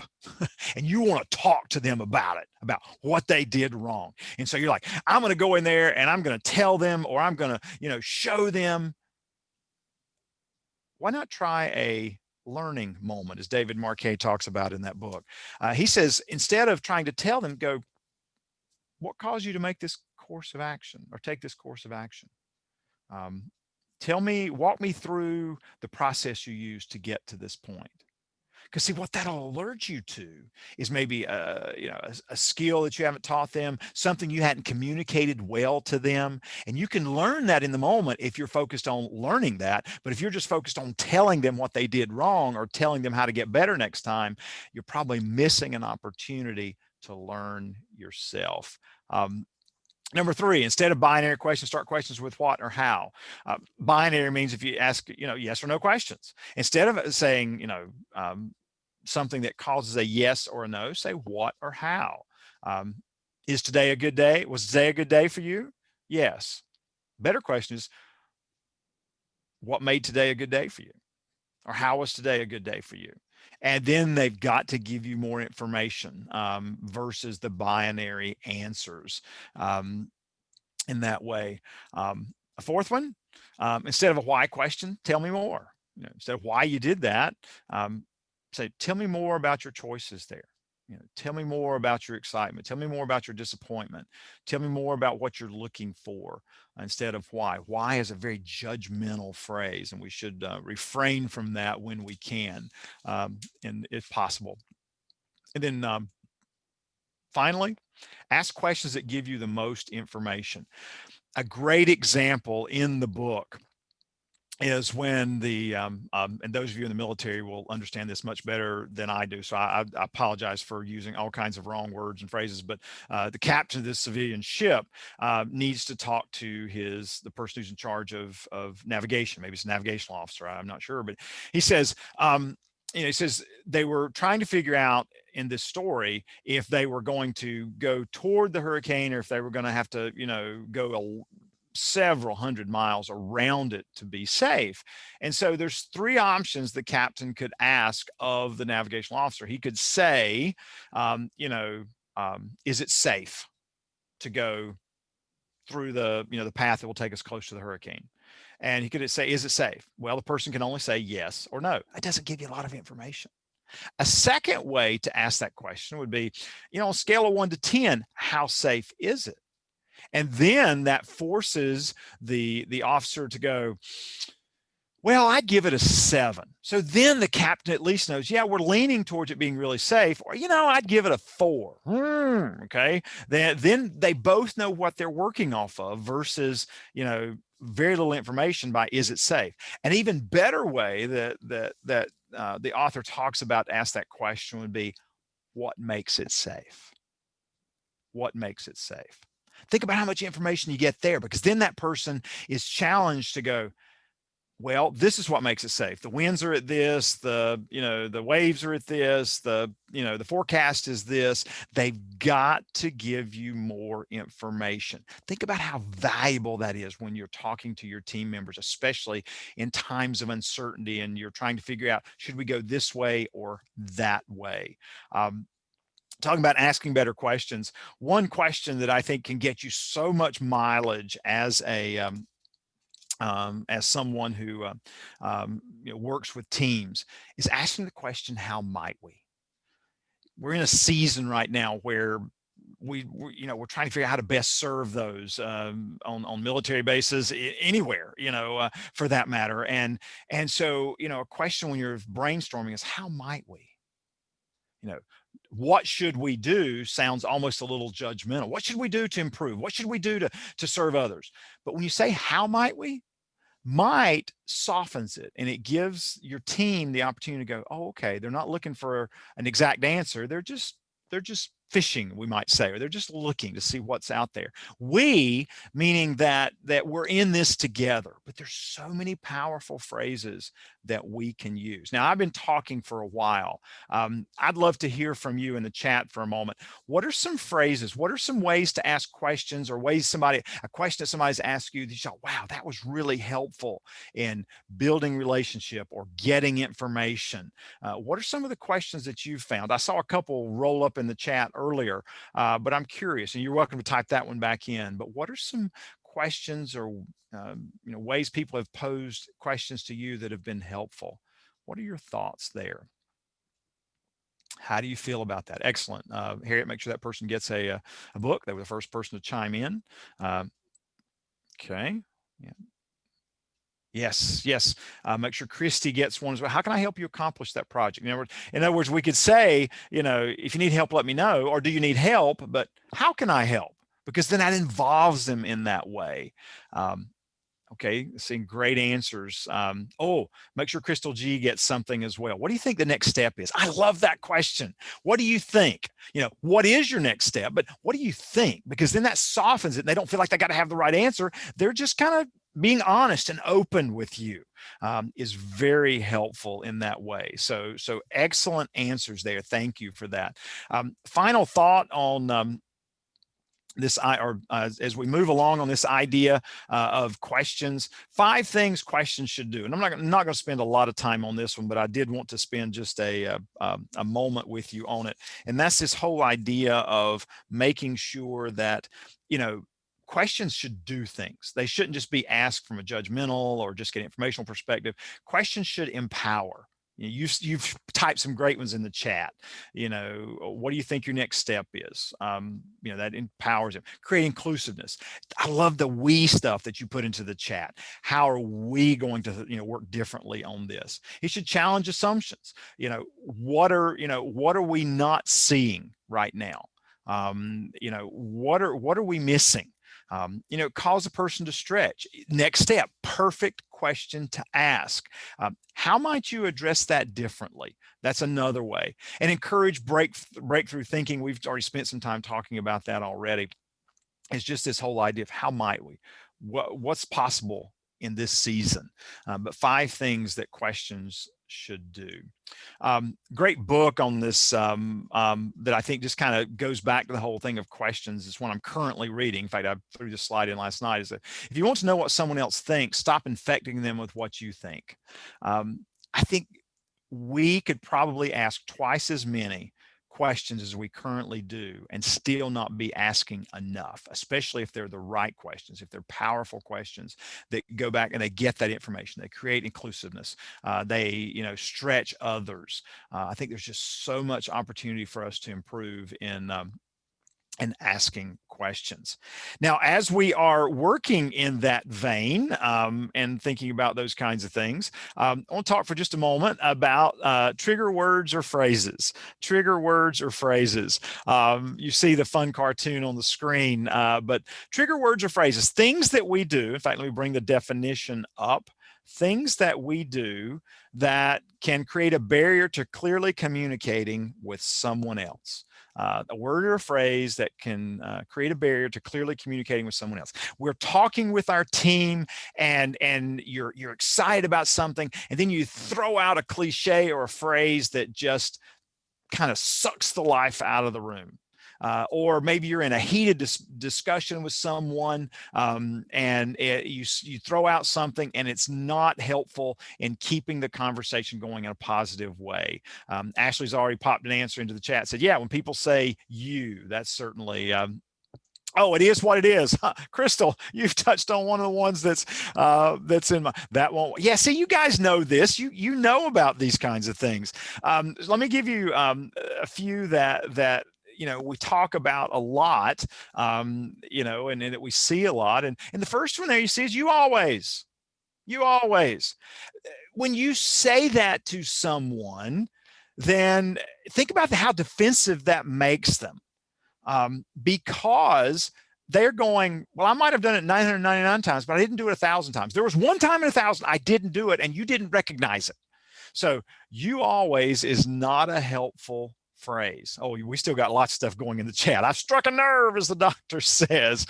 And you want to talk to them about it, about what they did wrong. And so you're like, I'm going to go in there and I'm going to tell them, or I'm going to, show them. Why not try a learning moment, as David Marquet talks about in that book? He says, instead of trying to tell them, go, what caused you to make this course of action or take this course of action? Um, walk me through the process you use to get to this point. Because see, what that'll alert you to is maybe a skill that you haven't taught them, something you hadn't communicated well to them, and you can learn that in the moment if you're focused on learning that. But if you're just focused on telling them what they did wrong or telling them how to get better next time, you're probably missing an opportunity to learn yourself. Number three, instead of binary questions, start questions with what or how. Binary means if you ask, yes or no questions. Instead of saying, something that causes a yes or a no, say what or how. Um, is today a good day? Was today a good day for you? Yes. Better question is, what made today a good day for you? Or how was today a good day for you? And then they've got to give you more information versus the binary answers. In that way. A fourth one, instead of a why question, tell me more. Instead of why you did that, say, tell me more about your choices there. Tell me more about your excitement. Tell me more about your disappointment. Tell me more about what you're looking for instead of why. Why is a very judgmental phrase, and we should refrain from that when we can, and if possible. And then finally, ask questions that give you the most information. A great example in the book is when and those of you in the military will understand this much better than I do. So I apologize for using all kinds of wrong words and phrases, but the captain of this civilian ship needs to talk to the person who's in charge of navigation. Maybe it's a navigational officer. I'm not sure, but he says, he says they were trying to figure out in this story if they were going to go toward the hurricane or if they were going to have to, go several hundred miles around it to be safe. And so there's three options the captain could ask of the navigational officer. He could say, is it safe to go through the path that will take us close to the hurricane? And he could say, is it safe? Well, the person can only say yes or no. That doesn't give you a lot of information. A second way to ask that question would be, on a scale of 1 to 10, how safe is it? And then that forces the officer to go, well, I'd give it a 7. So then the captain at least knows, yeah, we're leaning towards it being really safe. Or, I'd give it a 4. Okay. Then they both know what they're working off of versus, very little information by is it safe. An even better way that the author talks about to ask that question would be, what makes it safe? What makes it safe? Think about how much information you get there, because then that person is challenged to go, well, this is what makes it safe. The winds are at this, the waves are at this, the forecast is this. They've got to give you more information. Think about how valuable that is when you're talking to your team members, especially in times of uncertainty and you're trying to figure out, should we go this way or that way? Talking about asking better questions, one question that I think can get you so much mileage as someone who works with teams is asking the question, how might we? We're in a season right now where we're trying to figure out how to best serve those on military bases anywhere, for that matter. And so, a question when you're brainstorming is, how might we? What should we do sounds almost a little judgmental. What should we do to improve? What should we do to serve others? But when you say, how might we? Might softens it, and it gives your team the opportunity to go, oh, okay, they're not looking for an exact answer. They're just fishing, we might say, or they're just looking to see what's out there. We, meaning that we're in this together, but there's so many powerful phrases that we can use. Now, I've been talking for a while. I'd love to hear from you in the chat for a moment. What are some phrases? What are some ways to ask questions, or a question that somebody's asked you that you thought, wow, that was really helpful in building relationship or getting information? What are some of the questions that you've found? I saw a couple roll up in the chat earlier, but I'm curious, and you're welcome to type that one back in. But what are some questions or ways people have posed questions to you that have been helpful? What are your thoughts there? How do you feel about that? Excellent. Harriet, make sure that person gets a book. They were the first person to chime in. Okay. Yeah. Yes, yes. Make sure Christy gets one as well. How can I help you accomplish that project? In other words, we could say, if you need help, let me know, or do you need help? But how can I help? Because then that involves them in that way. Um, Okay, seeing great answers. Oh, make sure Crystal G gets something as well. What do you think the next step is? I love that question. What do you think? What is your next step? But what do you think? Because then that softens it. And they don't feel like they got to have the right answer. They're just kind of being honest and open with you is very helpful in that way. So excellent answers there. Thank you for that. Final thought on as we move along on this idea of questions, 5 things questions should do. And I'm not going to spend a lot of time on this one, but I did want to spend just a moment with you on it. And that's this whole idea of making sure that, questions should do things. They shouldn't just be asked from a judgmental or just get informational perspective. Questions should empower. You've typed some great ones in the chat. What do you think your next step is? That empowers them. Create inclusiveness. I love the we stuff that you put into the chat. How are we going to work differently on this? It should challenge assumptions. What are we not seeing right now? What are we missing? Cause a person to stretch. Next step, perfect question to ask. How might you address that differently? That's another way. And encourage breakthrough thinking. We've already spent some time talking about that already. It's just this whole idea of how might we, what's possible in this season. But 5 things that questions should do. Great book on this that I think just kind of goes back to the whole thing of questions. It's one I'm currently reading. In fact, I threw this slide in last night. Is that if you want to know what someone else thinks, stop infecting them with what you think. I think we could probably ask twice as many questions as we currently do and still not be asking enough, especially if they're the right questions, if they're powerful questions that go back and they get that information, they create inclusiveness, they stretch others. I think there's just so much opportunity for us to improve in and asking questions. Now, as we are working in that vein and thinking about those kinds of things, I want to talk for just a moment about trigger words or phrases. Trigger words or phrases. You see the fun cartoon on the screen, but trigger words or phrases, things that we do. In fact, let me bring the definition up. Things that we do that can create a barrier to clearly communicating with someone else. A word or a phrase that can create a barrier to clearly communicating with someone else. We're talking with our team and you're excited about something, and then you throw out a cliche or a phrase that just kind of sucks the life out of the room. Or maybe you're in a heated discussion with someone and you throw out something and it's not helpful in keeping the conversation going in a positive way. Ashley's already popped an answer into the chat, said, yeah, when people say you, that's certainly oh, it is what it is. Crystal, you've touched on one of the ones that's in my, that one. Yeah, see, you guys know this. You know about these kinds of things. Let me give you a few that we talk about a lot, and that we see a lot. And the first one there you see is you always. You always. When you say that to someone, then think about how defensive that makes them. Because they're going, well, I might have done it 999 times, but I didn't do it 1,000 times. There was one time in 1,000 I didn't do it and you didn't recognize it. So you always is not a helpful phrase. Oh, we still got lots of stuff going in the chat. I've struck a nerve, as the doctor says,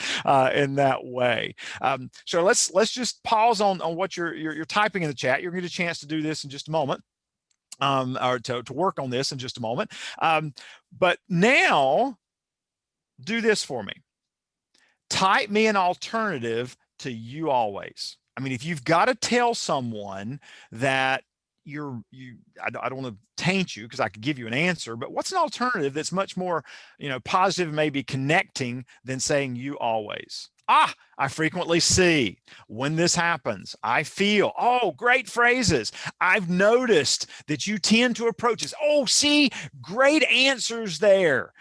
in that way. So let's just pause on what you're typing in the chat. You're going to get a chance to do this in just a moment. Or to work on this in just a moment. But now, do this for me. Type me an alternative to you always. I mean, if you've got to tell someone that I don't want to taint you because I could give you an answer, but what's an alternative that's much more, positive, maybe connecting than saying you always? I frequently see when this happens, I feel, oh, great phrases. I've noticed that you tend to approach this. Oh, see, great answers there.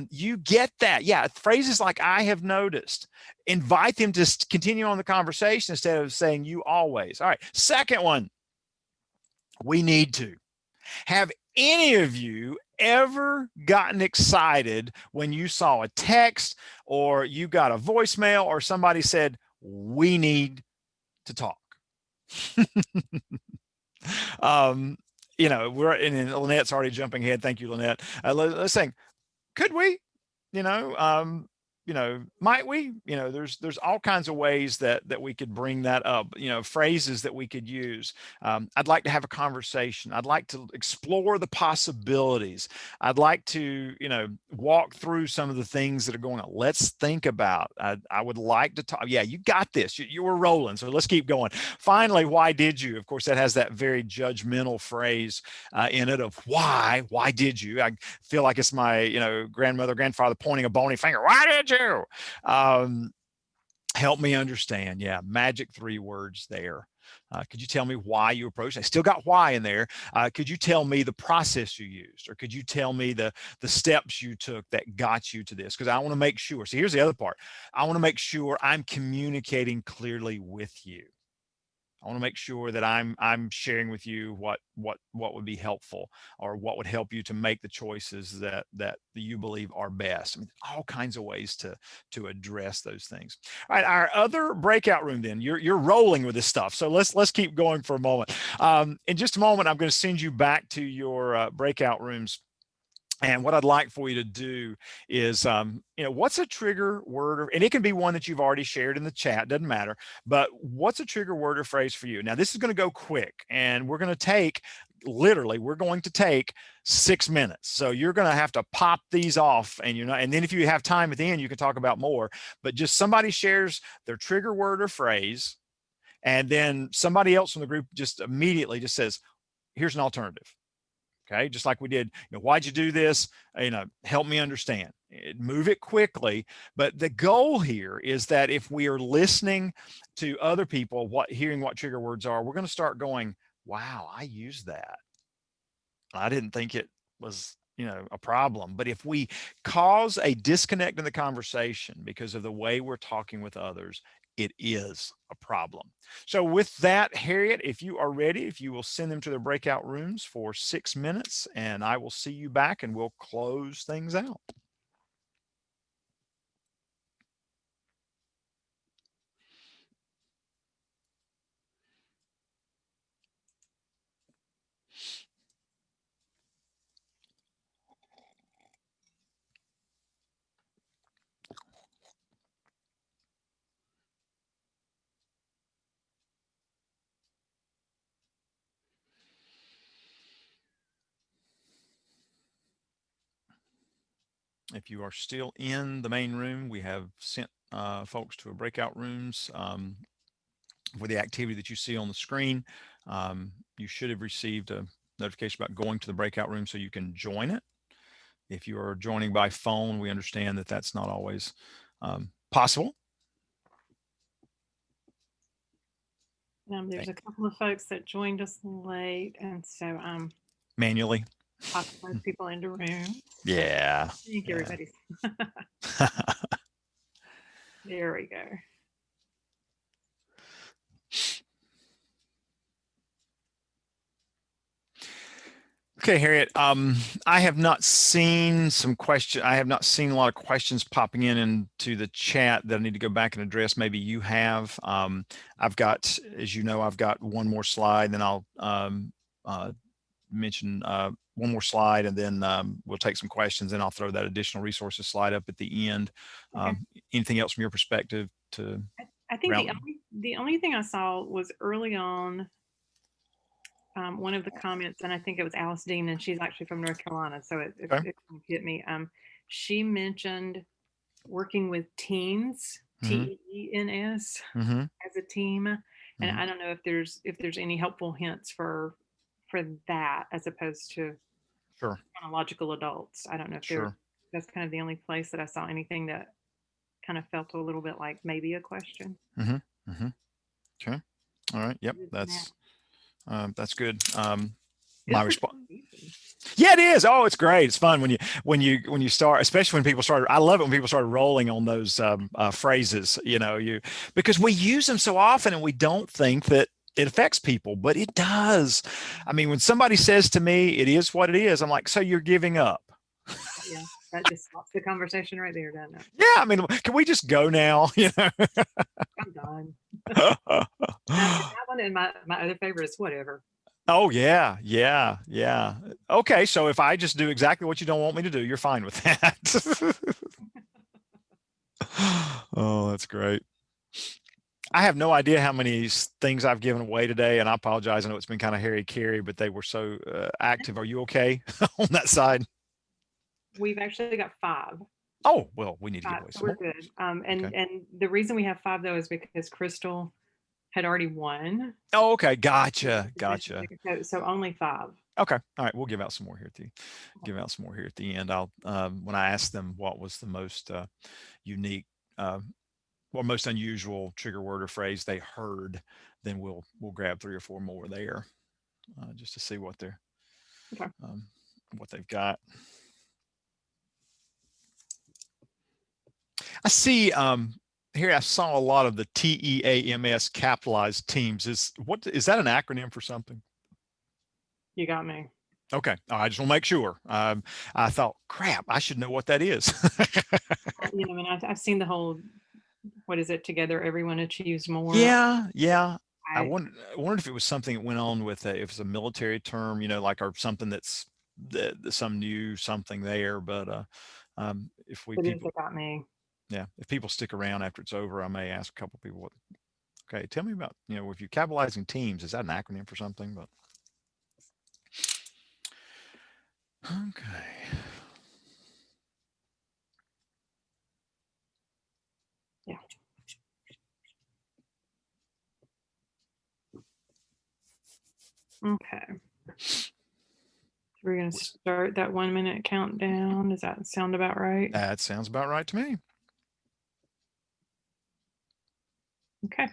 You get that. Yeah, phrases like I have noticed. Invite them to continue on the conversation instead of saying you always. All right. Second one, we need to. Have any of you ever gotten excited when you saw a text or you got a voicemail or somebody said, we need to talk? um, we're, and Lynette's already jumping ahead. Thank you, Lynette. Let's say, could we? you know um might we? There's all kinds of ways that we could bring that up, phrases that we could use. I'd like to have a conversation. I'd like to explore the possibilities. I'd like to walk through some of the things that are going on. Let's think about. I would like to talk. Yeah, you got this. You were rolling, so let's keep going. Finally, why did you? Of course, that has that very judgmental phrase in it of why did you? I feel like it's my grandfather pointing a bony finger. Why did you? Um, Help me understand. Yeah, magic 3 words there. Could you tell me why you approached? I still got why in there. Could you tell me the process you used, or could you tell me the steps you took that got you to this? Because I want to make sure. So here's the other part. I want to make sure I'm communicating clearly with you. I want to make sure that I'm sharing with you what would be helpful, or what would help you to make the choices that you believe are best. I mean, all kinds of ways to address those things. All right, our other breakout room. Then you're rolling with this stuff, so let's keep going for a moment. In just a moment, I'm going to send you back to your breakout rooms. And what I'd like for you to do is, what's a trigger word, and it can be one that you've already shared in the chat, doesn't matter, but what's a trigger word or phrase for you? Now, this is going to go quick, and we're going to take 6 minutes. So you're going to have to pop these off, and then if you have time at the end, you can talk about more, but just somebody shares their trigger word or phrase, and then somebody else from the group just immediately just says, here's an alternative. Okay, just like we did, why'd you do this? Help me understand. Move it quickly. But the goal here is that if we are listening to other people, hearing what trigger words are, we're going to start going, wow, I use that. I didn't think it was, a problem. But if we cause a disconnect in the conversation because of the way we're talking with others, it is a problem. So with that, Harriet, if you are ready, if you will send them to their breakout rooms for 6 minutes, and I will see you back and we'll close things out. If you are still in the main room, we have sent folks to a breakout rooms for the activity that you see on the screen. You should have received a notification about going to the breakout room so you can join it. If you are joining by phone, we understand that that's not always possible. There's a couple of folks that joined us late, and so Manually. popping those people into rooms. Yeah. I think everybody's. There we go. Okay, Harriet. I have not seen I have not seen a lot of questions popping into the chat that I need to go back and address. Maybe you have. I've got, as you know, I've got one more slide, then I'll mention one more slide, and then we'll take some questions, and I'll throw that additional resources slide up at the end. Okay. Anything else from your perspective to I think round? the only thing I saw was early on, one of the comments, and I think it was Alice Dean, and she's actually from North Carolina, so it Okay. hit me. She mentioned working with teens, Mm-hmm. TEENS, Mm-hmm. as a team, and Mm-hmm. I don't know if there's any helpful hints for that as opposed to Sure. chronological adults. I don't know if Sure. that's kind of the only place that I saw anything that kind of felt a little bit like maybe a question. Mm-hmm. Mm-hmm. Okay. All right. Yep. Good for now. That's good. My Good for response. easy. Yeah, it is. Oh, it's great. It's fun when you start, especially when people start. I love it when people start rolling on those phrases. Because we use them so often and we don't think that it affects people, but it does. I mean, when somebody says to me, "It is what it is," I'm like, "So you're giving up?" Yeah, that just stops the conversation right there, doesn't it? Yeah. I mean, can we just go now? I'm done. That one and my other favorite is whatever. Oh yeah, yeah, yeah. Okay, so if I just do exactly what you don't want me to do, you're fine with that. Oh, that's great. I have no idea how many things I've given away today, and I apologize. I know it's been kind of hairy-carry, but they were so active. Are you okay on that side? We've actually got five. Oh, well, we need to give Five, away so some we're more. good. Okay. And the reason we have five though is because Crystal had already won. Oh, okay. The Gotcha. competition Gotcha. ticket, so only five. Okay. All right. We'll give out some more here at the give out some more here at the end. I'll when I ask them what was the most unique uh, or most unusual trigger word or phrase they heard, then we'll grab 3 or 4 more there just to see Okay. what they've got. I see here. I saw a lot of the TEAMS capitalized teams. Is that an acronym for something? You got me. Okay, I just want to make sure. I thought, crap, I should know what that is. I mean, I've seen the whole, what is it? Together, everyone achieves more. Yeah, yeah. I I wondered if it was something that went on with if it's a military term, like or something that's some new something there. But if we it is. people, It got me. yeah, if people stick around after it's over, I may ask a couple people. Okay, tell me about if you're capitalizing teams, is that an acronym for something? But okay. Yeah. Okay. We're gonna start that 1 minute countdown. Does that sound about right? That sounds about right to me. Okay.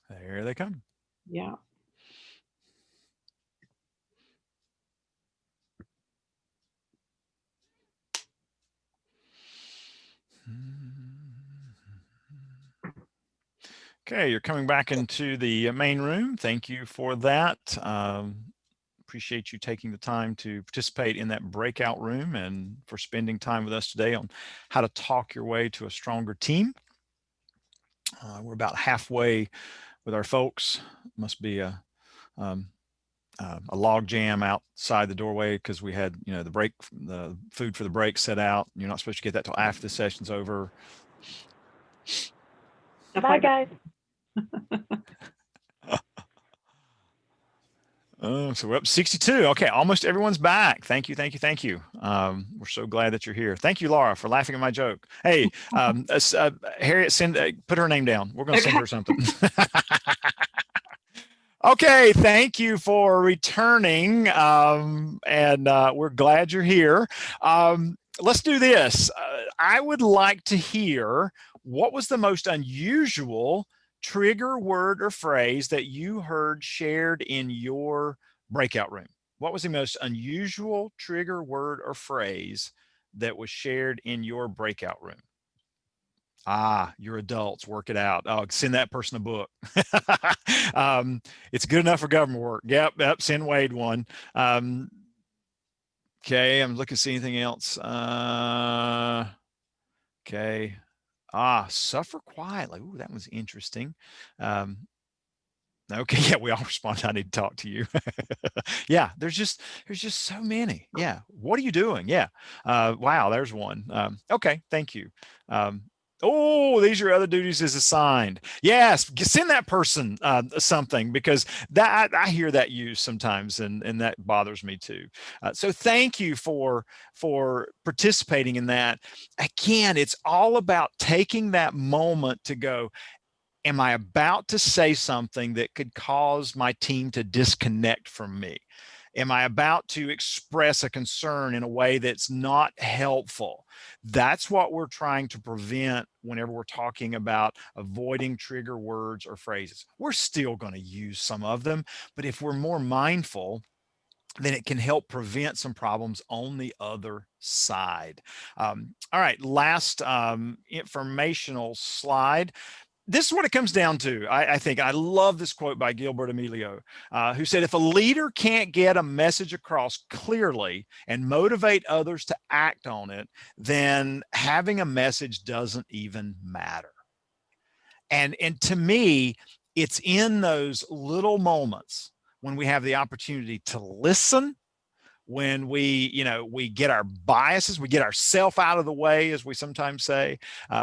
There they come. Yeah. Okay, you're coming back into the main room. Thank you for that. Appreciate you taking the time to participate in that breakout room and for spending time with us today on how to talk your way to a stronger team. We're about halfway with our folks. Must be a log jam outside the doorway because we had the food for the break set out. You're not supposed to get that till after the session's over. Bye, guys. So we're up 62. Okay, almost everyone's back. Thank you, thank you, thank you. We're so glad that you're here. Thank you, Laura, for laughing at my joke. Hey, Harriet, put her name down. We're going to send her something. Okay, thank you for returning, and we're glad you're here. Let's do this. I would like to hear what was the most unusual trigger word or phrase that you heard shared in your breakout room. What was the most unusual trigger word or phrase that was shared in your breakout room? You're adults, work it out. Oh, send that person a book. It's good enough for government work. Yep, send Wade one. Okay, I'm looking to see anything else. Okay. Suffer quietly. Ooh, that was interesting. Okay, yeah, we all respond. I need to talk to you. Yeah, there's just so many. Yeah. What are you doing? Yeah. Wow, there's one. Okay, thank you. Oh, these are other duties as assigned. Yes, send that person something, because that I hear that used sometimes, and that bothers me too. So thank you for participating in that. Again, it's all about taking that moment to go, am I about to say something that could cause my team to disconnect from me? Am I about to express a concern in a way that's not helpful? That's what we're trying to prevent whenever we're talking about avoiding trigger words or phrases. We're still going to use some of them, but if we're more mindful, then it can help prevent some problems on the other side. All right, last informational slide. This is what it comes down to. I think I love this quote by Gilbert Emilio, who said, if a leader can't get a message across clearly and motivate others to act on it, then having a message doesn't even matter. And to me, it's in those little moments when we have the opportunity to listen, when we get our biases, we get ourself out of the way, as we sometimes say,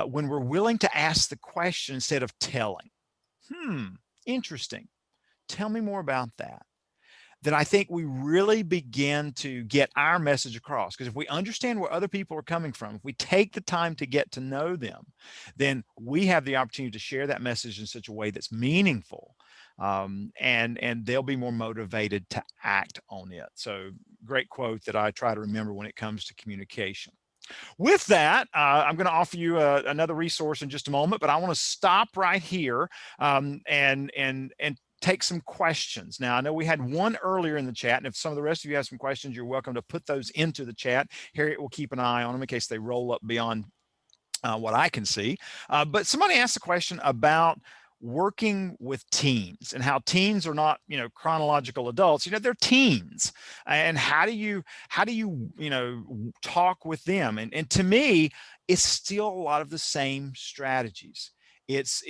when we're willing to ask the question instead of telling. Interesting. Tell me more about that. Then I think we really begin to get our message across. Because if we understand where other people are coming from, if we take the time to get to know them, then we have the opportunity to share that message in such a way that's meaningful, and they'll be more motivated to act on it. So great quote that I try to remember when it comes to communication. With that, I'm going to offer you another resource in just a moment, but I want to stop right here, and take some questions. Now, I know we had one earlier in the chat, and if some of the rest of you have some questions, you're welcome to put those into the chat. Harriet will keep an eye on them in case they roll up beyond what I can see. But somebody asked a question about working with teens and how teens are not, chronological adults. They're teens, and how do you talk with them? And to me, it's still a lot of the same strategies. It's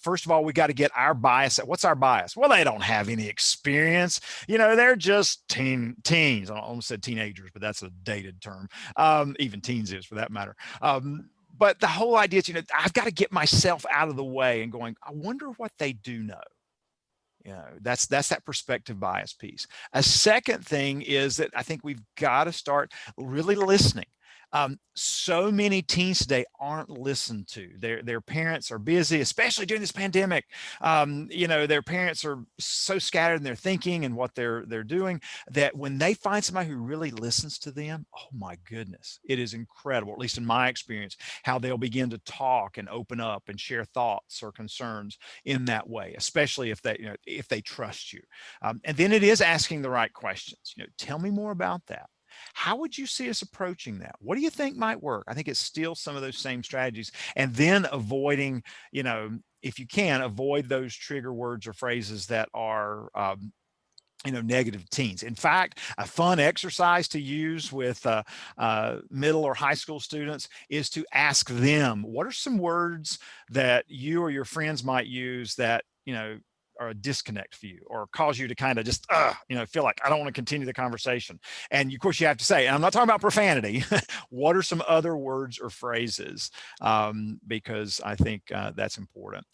first of all, we got to get our bias. What's our bias? Well, they don't have any experience. They're just teens. I almost said teenagers, but that's a dated term. Even teens is, for that matter. But the whole idea is, I've got to get myself out of the way and going, I wonder what they do know. That's that perspective bias piece. A second thing is that I think we've got to start really listening. So many teens today aren't listened to. Their parents are busy, especially during this pandemic. Their parents are so scattered in their thinking and what they're doing, that when they find somebody who really listens to them, oh my goodness, it is incredible, at least in my experience, how they'll begin to talk and open up and share thoughts or concerns in that way, especially if they trust you. And then it is asking the right questions. Tell me more about that. How would you see us approaching that? What do you think might work? I think it's still some of those same strategies. And then avoiding, if you can, avoid those trigger words or phrases that are, negative teens. In fact, a fun exercise to use with middle or high school students is to ask them, what are some words that you or your friends might use that, are a disconnect for you, or cause you to kind of just, feel like I don't want to continue the conversation. And of course you have to say, and I'm not talking about profanity, what are some other words or phrases? Because I think that's important.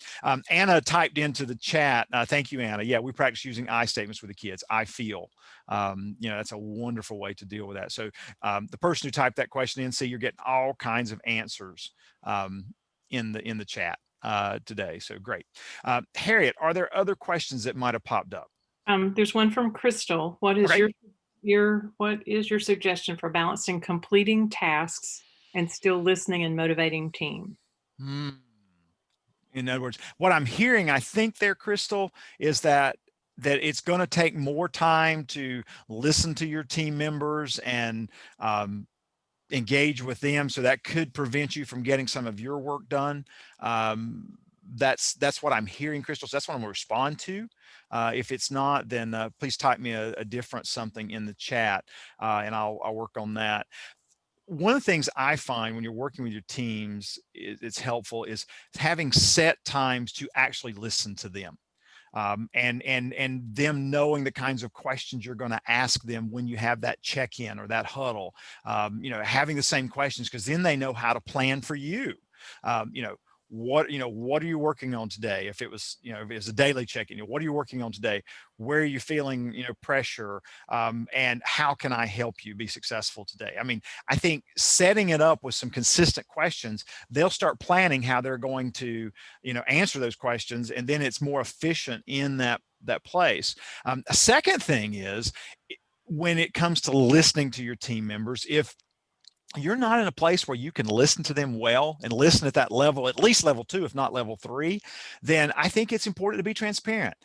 Anna typed into the chat. Thank you, Anna. Yeah, we practice using I statements with the kids. I feel. That's a wonderful way to deal with that. So the person who typed that question in, see, you're getting all kinds of answers in the chat today. So great. Harriet, are there other questions that might have popped up? There's one from Crystal. What is Okay. your suggestion for balancing completing tasks and still listening and motivating team? In other words, what I'm hearing, I think there, Crystal, is that it's going to take more time to listen to your team members and engage with them. So that could prevent you from getting some of your work done. That's what I'm hearing, Crystal. So that's what I'm going to respond to. If it's not, then please type me a different something in the chat, and I'll work on that. One of the things I find when you're working with your teams, it's helpful, is having set times to actually listen to them. And them knowing the kinds of questions you're going to ask them when you have that check-in or that huddle, having the same questions, because then they know how to plan for you. You know, what are you working on today? If it was, if it was a daily check-in, what are you working on today? Where are you feeling, pressure? And how can I help you be successful today? I mean, I think setting it up with some consistent questions, they'll start planning how they're going to, answer those questions, and then it's more efficient in that place. A second thing is, when it comes to listening to your team members, if you're not in a place where you can listen to them well and listen at that level, at least level 2, if not level 3, then I think it's important to be transparent.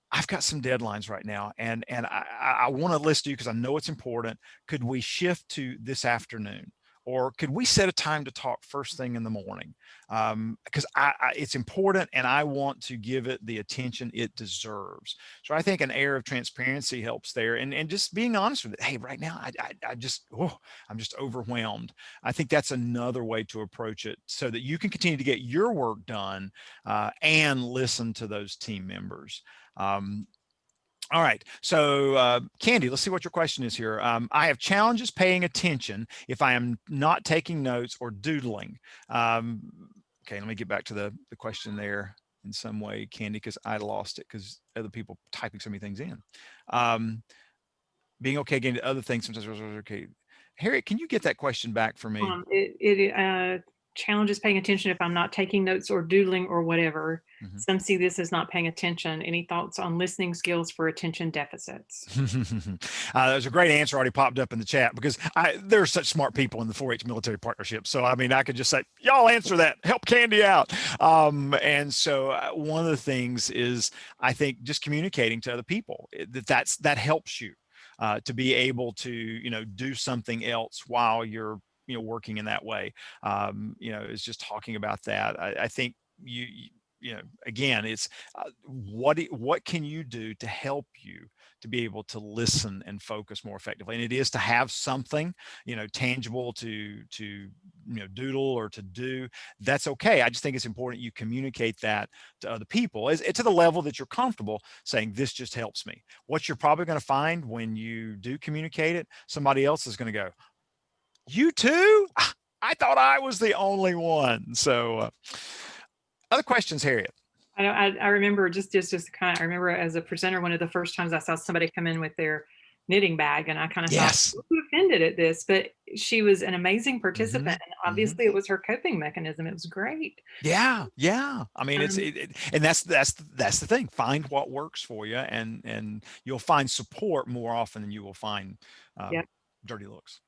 I've got some deadlines right now, and I want to list to you because I know it's important. Could we shift to this afternoon, or could we set a time to talk first thing in the morning? Because it's important, and I want to give it the attention it deserves. So I think an air of transparency helps there, and just being honest with it. Hey, right now I just I'm just overwhelmed. I think that's another way to approach it, so that you can continue to get your work done, and listen to those team members. Um, all right. So, Candy, let's see what your question is here. I have challenges paying attention if I am not taking notes or doodling. Okay, let me get back to the question there in some way, Candy, because I lost it because other people typing so many things in. Being okay getting to other things sometimes. Okay. Harriet, can you get that question back for me? It challenges paying attention if I'm not taking notes or doodling or whatever. Mhm. Some see this as not paying attention. Any thoughts on listening skills for attention deficits? There's a great answer already popped up in the chat, because there's such smart people in the 4-H military partnership. So, I mean, I could just say, y'all answer that, help Candy out. And so one of the things is, I think, just communicating to other people that helps you to be able to, do something else while you're, working in that way. Is just talking about that. I think again, it's what can you do to help you to be able to listen and focus more effectively? And it is to have something, tangible to doodle or to do. That's okay. I just think it's important you communicate that to other people, as to the level that you're comfortable saying, this just helps me. What you're probably going to find when you do communicate it, somebody else is going to go, you too? I thought I was the only one. So, other questions, Harriet? I remember just kind of, I remember as a presenter, one of the first times I saw somebody come in with their knitting bag, and I kind of thought, Yes. "Who offended at this?" But she was an amazing Hmm. participant, and Hmm. obviously it was her coping mechanism. It was great. Yeah, yeah. I mean, Um, and that's the thing. Find what works for you, and you'll find support more often than you will find yeah. dirty looks.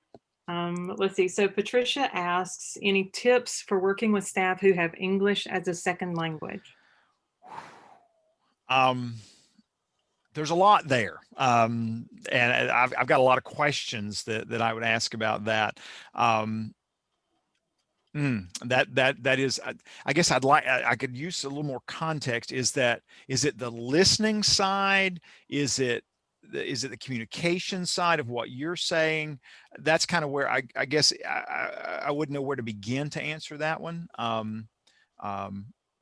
Let's see. So Patricia asks, any tips for working with staff who have English as a second language? Um, there's a lot there, and I've got a lot of questions that I would ask about that. Um, that is, I guess I could use a little more context. Is it the listening side? Is it the communication side of what you're saying? That's kind of where I guess I wouldn't know where to begin to answer that one. Um,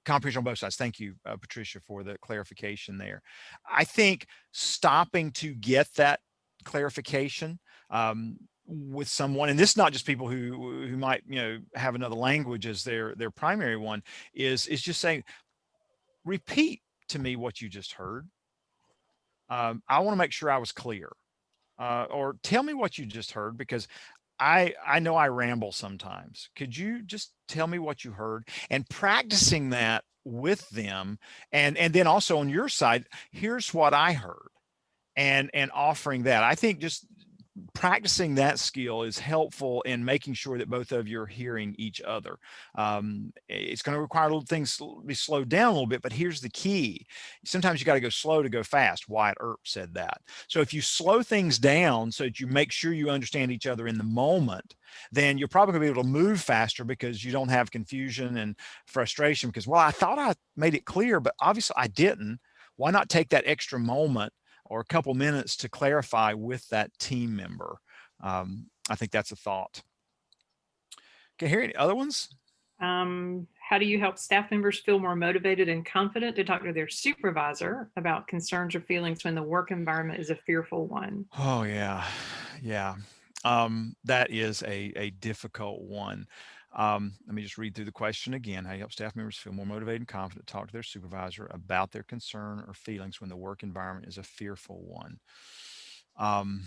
Comprehension on both sides. Thank you, Patricia, for the clarification there. I think stopping to get that clarification, with someone, and this is not just people who might have another language as their primary one, is just saying, repeat to me what you just heard. I want to make sure I was clear, or tell me what you just heard, because I know I ramble sometimes. Could you just tell me what you heard? And practicing that with them, and then also on your side, here's what I heard, and offering that. I think just practicing that skill is helpful in making sure that both of you are hearing each other. It's going to require little things to be slowed down a little bit, but here's the key. Sometimes you got to go slow to go fast. Wyatt Earp said that. So if you slow things down so that you make sure you understand each other in the moment, then you're probably going to be able to move faster, because you don't have confusion and frustration because, well, I thought I made it clear, but obviously I didn't. Why not take that extra moment or a couple minutes to clarify with that team member? I think that's a thought. Okay, hear any other ones? How do you help staff members feel more motivated and confident to talk to their supervisor about concerns or feelings when the work environment is a fearful one? Oh yeah, yeah. That is a difficult one. Let me just read through the question again. How do you help staff members feel more motivated and confident to talk to their supervisor about their concern or feelings when the work environment is a fearful one? Um,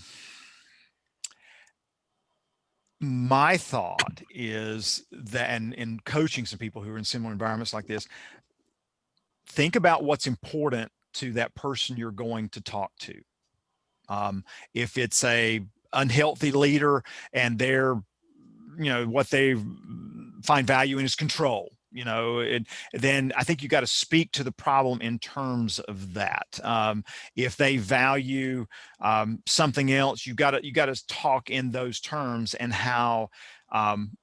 my thought is that, and in coaching some people who are in similar environments like this, think about what's important to that person you're going to talk to. If it's a unhealthy leader and they're, what they find value in is control, then I think you got to speak to the problem in terms of that. If they value something else, you got to talk in those terms, and how um,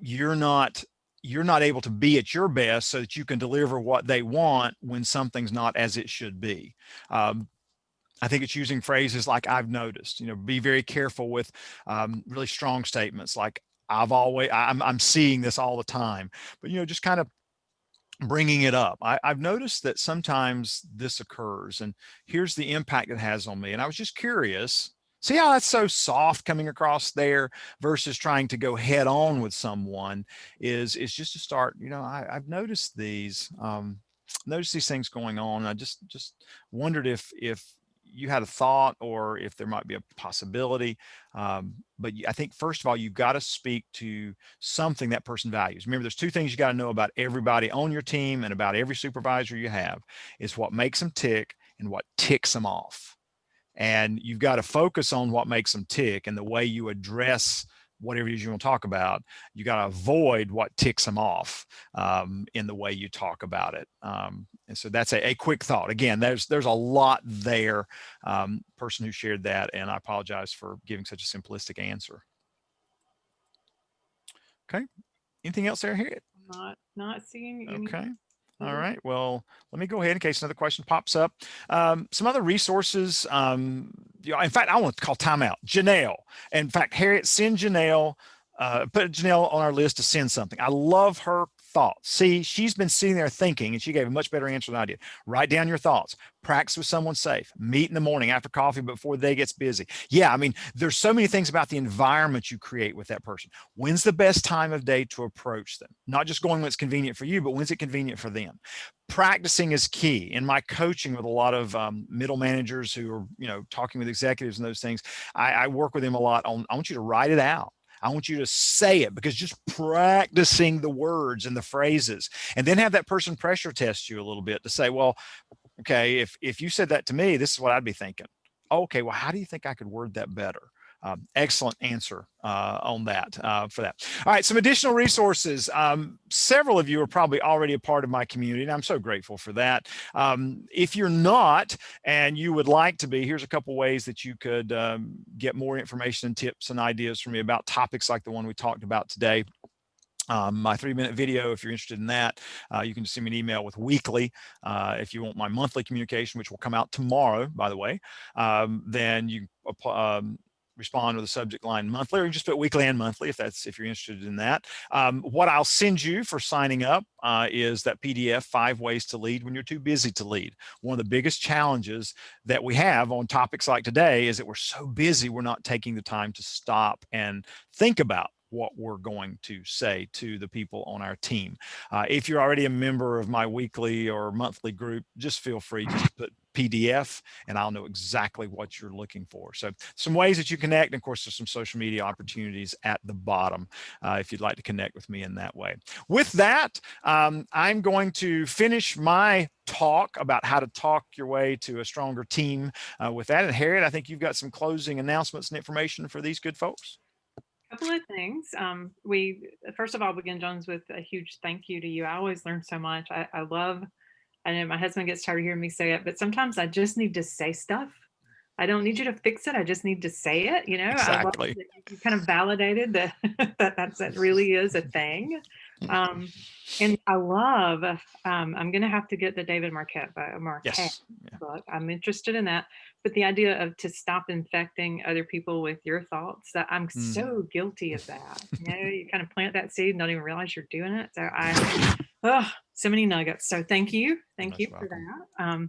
you're not you're not able to be at your best so that you can deliver what they want when something's not as it should be. Um, I think it's using phrases like "I've noticed." Be very careful with really strong statements like I'm seeing this all the time. But just kind of bringing it up. I've noticed that sometimes this occurs, and here's the impact it has on me. And I was just curious. See how that's so soft coming across there versus trying to go head on with someone is just to start. I've noticed these things going on. I just wondered if you had a thought or if there might be a possibility. But I think first of all, you've got to speak to something that person values. Remember, there's two things you got to know about everybody on your team and about every supervisor you have: is what makes them tick and what ticks them off. And you've got to focus on what makes them tick, and the way you address whatever it is you want to talk about, you got to avoid what ticks them off in the way you talk about it. And so that's a quick thought. Again, there's a lot there. Person who shared that, and I apologize for giving such a simplistic answer. Okay. Anything else there, Harriet? Not seeing any. Okay. All right. Well, let me go ahead in case another question pops up. Some other resources. In fact, I want to call timeout. Janelle. In fact, Harriet, send Janelle. Put Janelle on our list to send something. I love her thoughts. See, she's been sitting there thinking, and she gave a much better answer than I did. Write down your thoughts. Practice with someone safe. Meet in the morning after coffee before the day gets busy. Yeah, I mean, there's so many things about the environment you create with that person. When's the best time of day to approach them? Not just going when it's convenient for you, but when's it convenient for them? Practicing is key. In my coaching with a lot of middle managers who are, talking with executives and those things, I work with them a lot on, I want you to write it out. I want you to say it, because just practicing the words and the phrases, and then have that person pressure test you a little bit to say, well, okay, if you said that to me, this is what I'd be thinking. Okay, well, how do you think I could word that better? Excellent answer on that for that. All right, some additional resources. Several of you are probably already a part of my community, and I'm so grateful for that. If you're not and you would like to be, here's a couple ways that you could get more information and tips and ideas from me about topics like the one we talked about today. My 3-minute video, if you're interested in that, you can just send me an email with weekly. If you want my monthly communication, which will come out tomorrow, by the way, then you respond with the subject line monthly, or you just put weekly and monthly if you're interested in that. What I'll send you for signing up is that PDF, 5 Ways to Lead When You're Too Busy to Lead. One of the biggest challenges that we have on topics like today is that we're so busy, we're not taking the time to stop and think about what we're going to say to the people on our team. If you're already a member of my weekly or monthly group, just feel free just to put PDF and I'll know exactly what you're looking for. So some ways that you connect, and of course, there's some social media opportunities at the bottom if you'd like to connect with me in that way. With that, I'm going to finish my talk about how to talk your way to a stronger team with that. And Harriet, I think you've got some closing announcements and information for these good folks. Couple of things. We first of all begin, Jones, with a huge thank you to you. I always learn so much. I love. I know my husband gets tired of hearing me say it, but sometimes I just need to say stuff. I don't need you to fix it. I just need to say it. I love Exactly. that you kind of validated that that really is a thing. Um, and I love. I'm going to have to get the David Marquette Yes. Yeah. book. I'm interested in that. But the idea of to stop infecting other people with your thoughts, that I'm so guilty of that. You kind of plant that seed and don't even realize you're doing it. So oh, so many nuggets. So thank you. You're Thank you most for welcome. that.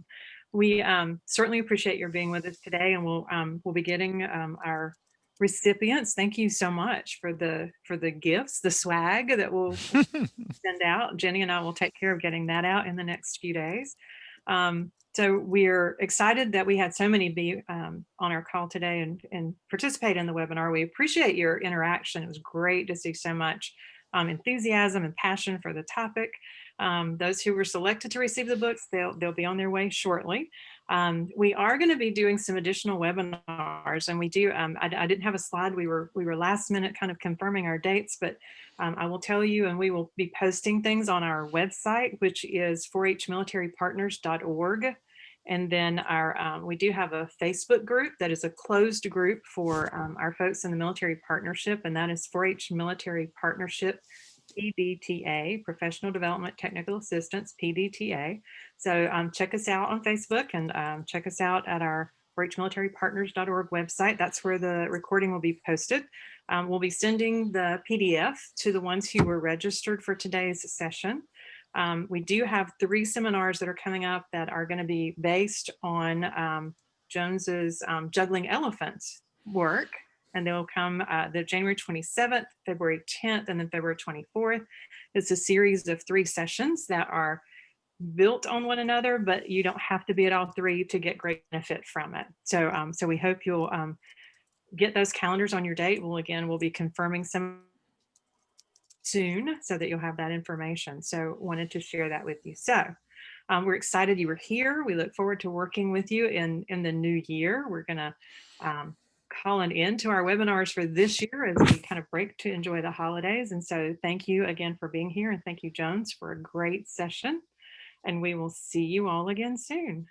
We certainly appreciate your being with us today, and we'll be getting our recipients, thank you so much for the gifts, the swag that we'll send out. Jenny and I will take care of getting that out in the next few days. So we're excited that we had so many be on our call today and participate in the webinar. We appreciate your interaction. It was great to see so much enthusiasm and passion for the topic. Those who were selected to receive the books, they'll be on their way shortly. We are going to be doing some additional webinars, and we do. I didn't have a slide. We were last minute kind of confirming our dates, but I will tell you, and we will be posting things on our website, which is 4hmilitarypartners.org. And then we do have a Facebook group that is a closed group for our folks in the military partnership, and that is 4-H Military Partnership PDTA, Professional Development Technical Assistance, PDTA. So check us out on Facebook and check us out at our 4hmilitarypartners.org website. That's where the recording will be posted. We'll be sending the PDF to the ones who were registered for today's session. We do have 3 seminars that are coming up that are going to be based on Jones's juggling elephants work, and they'll come the January 27th, February 10th, and then February 24th. It's a series of 3 sessions that are built on one another, but you don't have to be at all 3 to get great benefit from it. So, so we hope you'll get those calendars on your date. We'll be confirming some soon so that you'll have that information. So wanted to share that with you. So we're excited you were here. We look forward to working with you in the new year. We're going to call an end to our webinars for this year as we kind of break to enjoy the holidays. And so thank you again for being here. And thank you, Jones, for a great session. And we will see you all again soon.